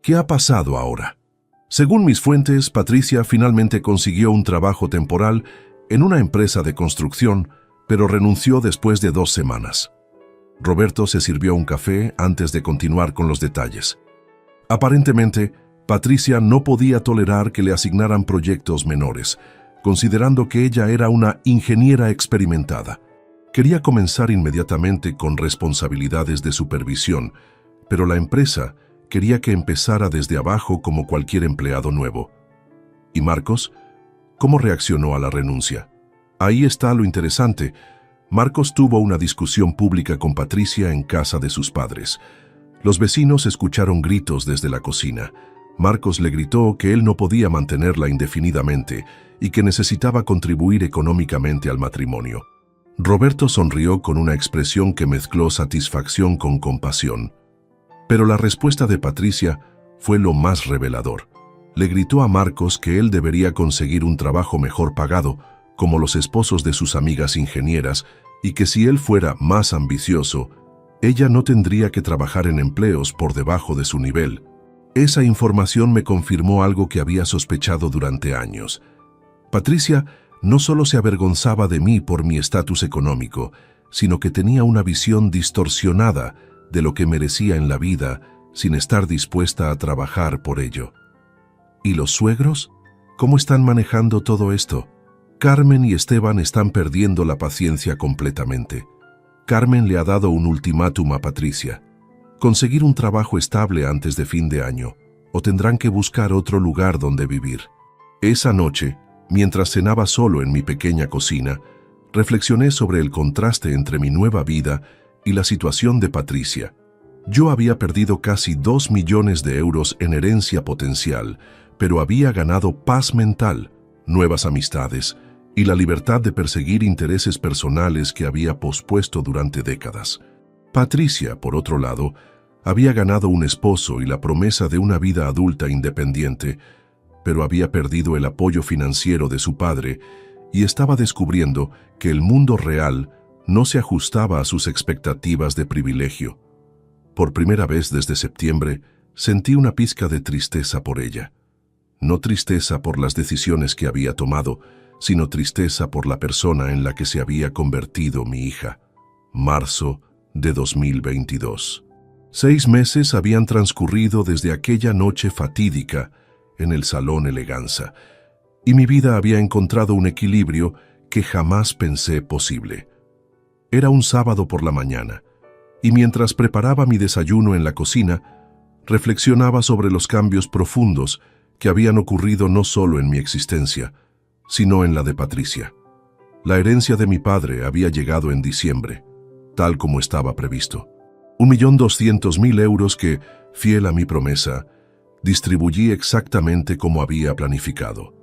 ¿Qué ha pasado ahora? Según mis fuentes, Patricia finalmente consiguió un trabajo temporal en una empresa de construcción, pero renunció después de 2 semanas. Roberto se sirvió un café antes de continuar con los detalles. Aparentemente, Patricia no podía tolerar que le asignaran proyectos menores, considerando que ella era una ingeniera experimentada. Quería comenzar inmediatamente con responsabilidades de supervisión, pero la empresa quería que empezara desde abajo como cualquier empleado nuevo. ¿Y Marcos? ¿Cómo reaccionó a la renuncia? Ahí está lo interesante. Marcos tuvo una discusión pública con Patricia en casa de sus padres. Los vecinos escucharon gritos desde la cocina. Marcos le gritó que él no podía mantenerla indefinidamente y que necesitaba contribuir económicamente al matrimonio. Roberto sonrió con una expresión que mezcló satisfacción con compasión. Pero la respuesta de Patricia fue lo más revelador. Le gritó a Marcos que él debería conseguir un trabajo mejor pagado, como los esposos de sus amigas ingenieras, y que si él fuera más ambicioso, ella no tendría que trabajar en empleos por debajo de su nivel. Esa información me confirmó algo que había sospechado durante años. Patricia no solo se avergonzaba de mí por mi estatus económico, sino que tenía una visión distorsionada de lo que merecía en la vida sin estar dispuesta a trabajar por ello. ¿Y los suegros? ¿Cómo están manejando todo esto? Carmen y Esteban están perdiendo la paciencia completamente. Carmen le ha dado un ultimátum a Patricia: conseguir un trabajo estable antes de fin de año, o tendrán que buscar otro lugar donde vivir. Esa noche, mientras cenaba solo en mi pequeña cocina, reflexioné sobre el contraste entre mi nueva vida y la situación de Patricia. Yo había perdido casi 2 millones de euros en herencia potencial, pero había ganado paz mental, nuevas amistades y la libertad de perseguir intereses personales que había pospuesto durante décadas. Patricia, por otro lado, había ganado un esposo y la promesa de una vida adulta independiente, pero había perdido el apoyo financiero de su padre y estaba descubriendo que el mundo real no se ajustaba a sus expectativas de privilegio. Por primera vez desde septiembre, sentí una pizca de tristeza por ella. No tristeza por las decisiones que había tomado, sino tristeza por la persona en la que se había convertido mi hija. Marzo de 2022. 6 meses habían transcurrido desde aquella noche fatídica en el Salón Eleganza, y mi vida había encontrado un equilibrio que jamás pensé posible. Era un sábado por la mañana, y mientras preparaba mi desayuno en la cocina, reflexionaba sobre los cambios profundos que habían ocurrido no solo en mi existencia, sino en la de Patricia. La herencia de mi padre había llegado en diciembre, tal como estaba previsto. 1.200.000 euros que, fiel a mi promesa, distribuí exactamente como había planificado.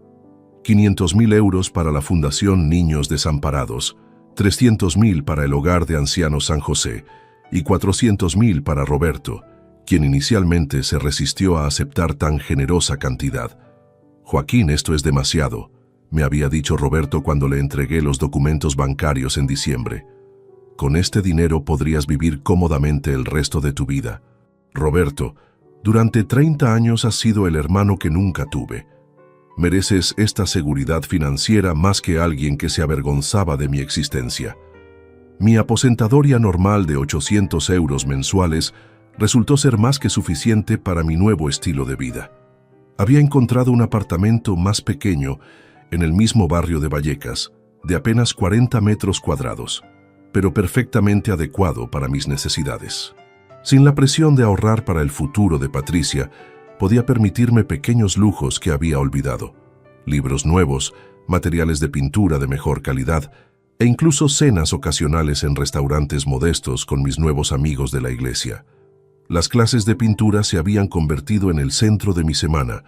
500.000 euros para la Fundación Niños Desamparados, 300.000 para el Hogar de Ancianos San José y 400.000 para Roberto, quien inicialmente se resistió a aceptar tan generosa cantidad. «Joaquín, esto es demasiado», me había dicho Roberto cuando le entregué los documentos bancarios en diciembre. «Con este dinero podrías vivir cómodamente el resto de tu vida. Roberto, durante 30 años has sido el hermano que nunca tuve. Mereces esta seguridad financiera más que alguien que se avergonzaba de mi existencia». Mi aposentadoria normal de 800 euros mensuales resultó ser más que suficiente para mi nuevo estilo de vida. Había encontrado un apartamento más pequeño en el mismo barrio de Vallecas, de apenas 40 metros cuadrados, pero perfectamente adecuado para mis necesidades. Sin la presión de ahorrar para el futuro de Patricia, podía permitirme pequeños lujos que había olvidado: libros nuevos, materiales de pintura de mejor calidad e incluso cenas ocasionales en restaurantes modestos con mis nuevos amigos de la iglesia. Las clases de pintura se habían convertido en el centro de mi semana.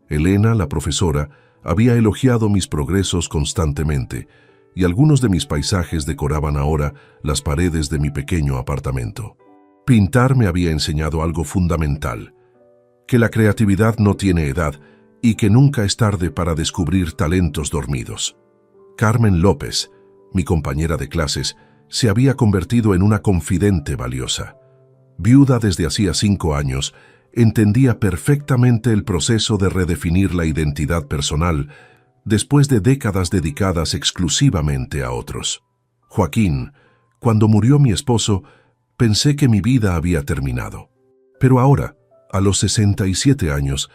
Elena, la profesora, había elogiado mis progresos constantemente, y algunos de mis paisajes decoraban ahora las paredes de mi pequeño apartamento. Pintar me había enseñado algo fundamental: que la creatividad no tiene edad y que nunca es tarde para descubrir talentos dormidos. Carmen López, mi compañera de clases, se había convertido en una confidente valiosa. Viuda desde hacía 5 años, entendía perfectamente el proceso de redefinir la identidad personal después de décadas dedicadas exclusivamente a otros. Joaquín, cuando murió mi esposo, pensé que mi vida había terminado. Pero ahora, a los 67 años,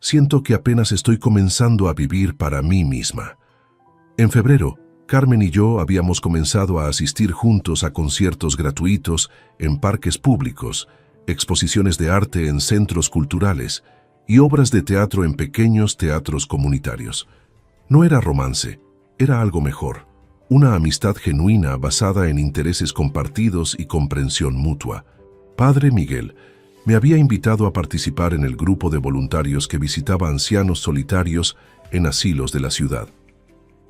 siento que apenas estoy comenzando a vivir para mí misma. En febrero, Carmen y yo habíamos comenzado a asistir juntos a conciertos gratuitos en parques públicos, exposiciones de arte en centros culturales y obras de teatro en pequeños teatros comunitarios. No era romance, era algo mejor: una amistad genuina basada en intereses compartidos y comprensión mutua. Padre Miguel me había invitado a participar en el grupo de voluntarios que visitaba ancianos solitarios en asilos de la ciudad.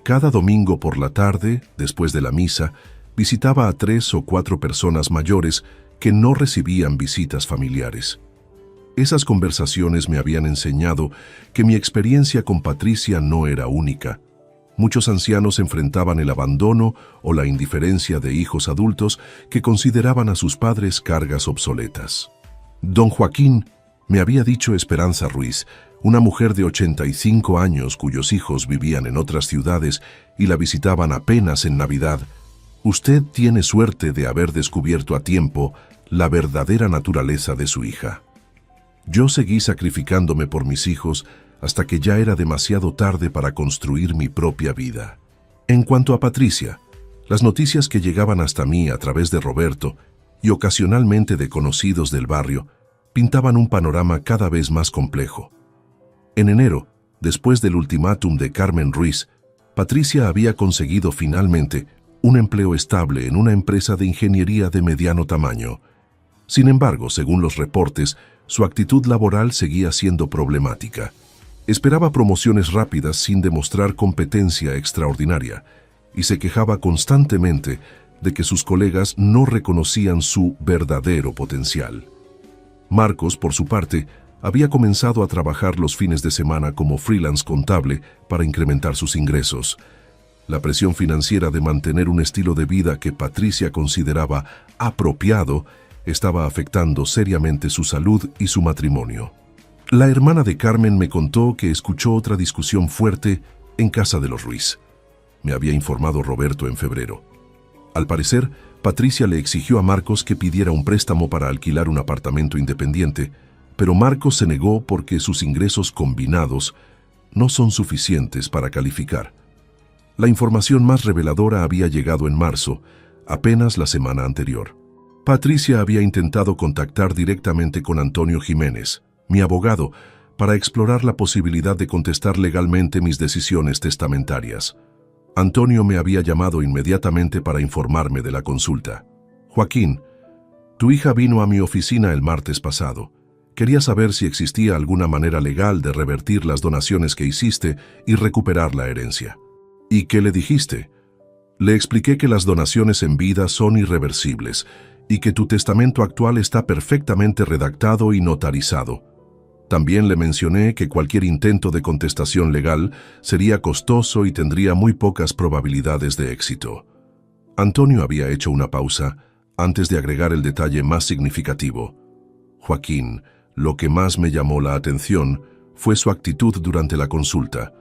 Cada domingo por la tarde, después de la misa, visitaba a 3 o 4 personas mayores que no recibían visitas familiares. Esas conversaciones me habían enseñado que mi experiencia con Patricia no era única. Muchos ancianos enfrentaban el abandono o la indiferencia de hijos adultos que consideraban a sus padres cargas obsoletas. Don Joaquín, me había dicho Esperanza Ruiz, una mujer de 85 años cuyos hijos vivían en otras ciudades y la visitaban apenas en Navidad: «Usted tiene suerte de haber descubierto a tiempo la verdadera naturaleza de su hija». Yo seguí sacrificándome por mis hijos hasta que ya era demasiado tarde para construir mi propia vida. En cuanto a Patricia, las noticias que llegaban hasta mí a través de Roberto y ocasionalmente de conocidos del barrio pintaban un panorama cada vez más complejo. En enero, después del ultimátum de Carmen Ruiz, Patricia había conseguido finalmente un empleo estable en una empresa de ingeniería de mediano tamaño. Sin embargo, según los reportes, su actitud laboral seguía siendo problemática. Esperaba promociones rápidas sin demostrar competencia extraordinaria y se quejaba constantemente de que sus colegas no reconocían su verdadero potencial. Marcos, por su parte, había comenzado a trabajar los fines de semana como freelance contable para incrementar sus ingresos. La presión financiera de mantener un estilo de vida que Patricia consideraba apropiado estaba afectando seriamente su salud y su matrimonio. La hermana de Carmen me contó que escuchó otra discusión fuerte en casa de los Ruiz. Me había informado Roberto en febrero. Al parecer, Patricia le exigió a Marcos que pidiera un préstamo para alquilar un apartamento independiente, pero Marcos se negó porque sus ingresos combinados no son suficientes para calificar. La información más reveladora había llegado en marzo, apenas la semana anterior. Patricia había intentado contactar directamente con Antonio Jiménez, mi abogado, para explorar la posibilidad de contestar legalmente mis decisiones testamentarias. Antonio me había llamado inmediatamente para informarme de la consulta. Joaquín, tu hija vino a mi oficina el martes pasado. Quería saber si existía alguna manera legal de revertir las donaciones que hiciste y recuperar la herencia. ¿Y qué le dijiste? Le expliqué que las donaciones en vida son irreversibles y que tu testamento actual está perfectamente redactado y notarizado. También le mencioné que cualquier intento de contestación legal sería costoso y tendría muy pocas probabilidades de éxito. Antonio había hecho una pausa antes de agregar el detalle más significativo. Joaquín, lo que más me llamó la atención fue su actitud durante la consulta.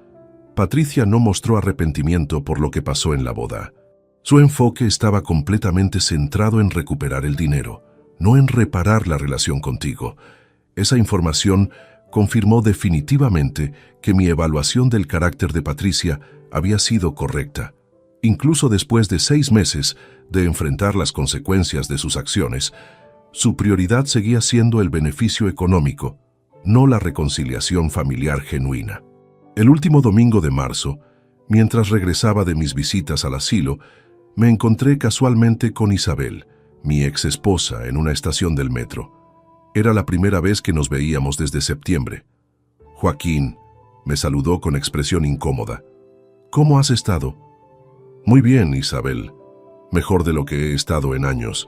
Patricia no mostró arrepentimiento por lo que pasó en la boda. Su enfoque estaba completamente centrado en recuperar el dinero, no en reparar la relación contigo. Esa información confirmó definitivamente que mi evaluación del carácter de Patricia había sido correcta. Incluso después de 6 meses de enfrentar las consecuencias de sus acciones, su prioridad seguía siendo el beneficio económico, no la reconciliación familiar genuina. El último domingo de marzo, mientras regresaba de mis visitas al asilo, me encontré casualmente con Isabel, mi ex esposa, en una estación del metro. Era la primera vez que nos veíamos desde septiembre. Joaquín, me saludó con expresión incómoda. ¿Cómo has estado? Muy bien, Isabel. Mejor de lo que he estado en años.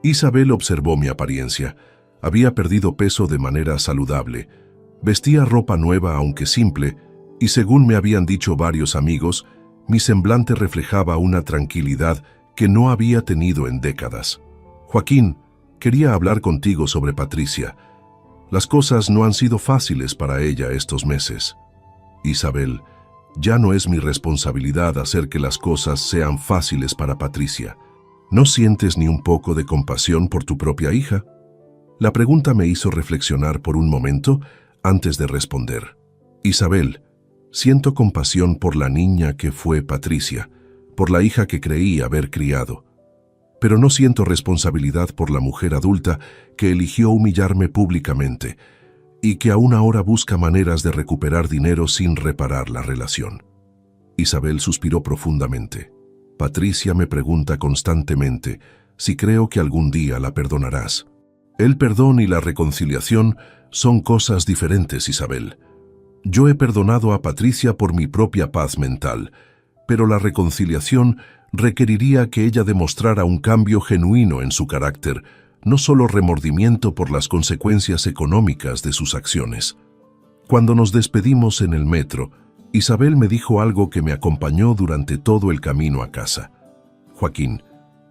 Isabel observó mi apariencia. Había perdido peso de manera saludable. Vestía ropa nueva, aunque simple, y según me habían dicho varios amigos, mi semblante reflejaba una tranquilidad que no había tenido en décadas. Joaquín, quería hablar contigo sobre Patricia. Las cosas no han sido fáciles para ella estos meses. Isabel, ya no es mi responsabilidad hacer que las cosas sean fáciles para Patricia. ¿No sientes ni un poco de compasión por tu propia hija? La pregunta me hizo reflexionar por un momento antes de responder. Isabel, siento compasión por la niña que fue Patricia, por la hija que creí haber criado. Pero no siento responsabilidad por la mujer adulta que eligió humillarme públicamente y que aún ahora busca maneras de recuperar dinero sin reparar la relación. Isabel suspiró profundamente. Patricia me pregunta constantemente si creo que algún día la perdonarás. El perdón y la reconciliación son cosas diferentes, Isabel. Yo he perdonado a Patricia por mi propia paz mental, pero la reconciliación requeriría que ella demostrara un cambio genuino en su carácter, no solo remordimiento por las consecuencias económicas de sus acciones. Cuando nos despedimos en el metro, Isabel me dijo algo que me acompañó durante todo el camino a casa. Joaquín,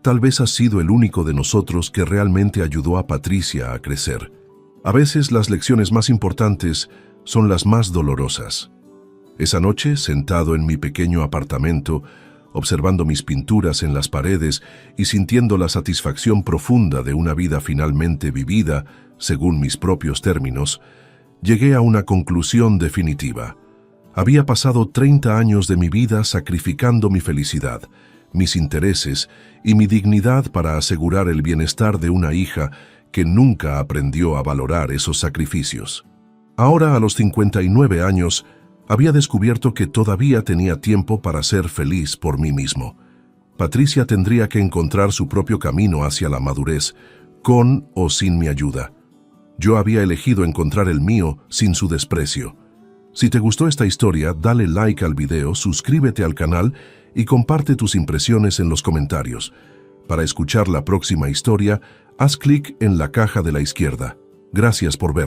tal vez has sido el único de nosotros que realmente ayudó a Patricia a crecer. A veces las lecciones más importantes son las más dolorosas. Esa noche, sentado en mi pequeño apartamento, observando mis pinturas en las paredes y sintiendo la satisfacción profunda de una vida finalmente vivida, según mis propios términos, llegué a una conclusión definitiva. Había pasado 30 años de mi vida sacrificando mi felicidad, mis intereses y mi dignidad para asegurar el bienestar de una hija que nunca aprendió a valorar esos sacrificios. Ahora, a los 59 años, había descubierto que todavía tenía tiempo para ser feliz por mí mismo. Patricia tendría que encontrar su propio camino hacia la madurez, con o sin mi ayuda. Yo había elegido encontrar el mío sin su desprecio. Si te gustó esta historia, dale like al video, suscríbete al canal y comparte tus impresiones en los comentarios. Para escuchar la próxima historia, haz clic en la caja de la izquierda. Gracias por ver.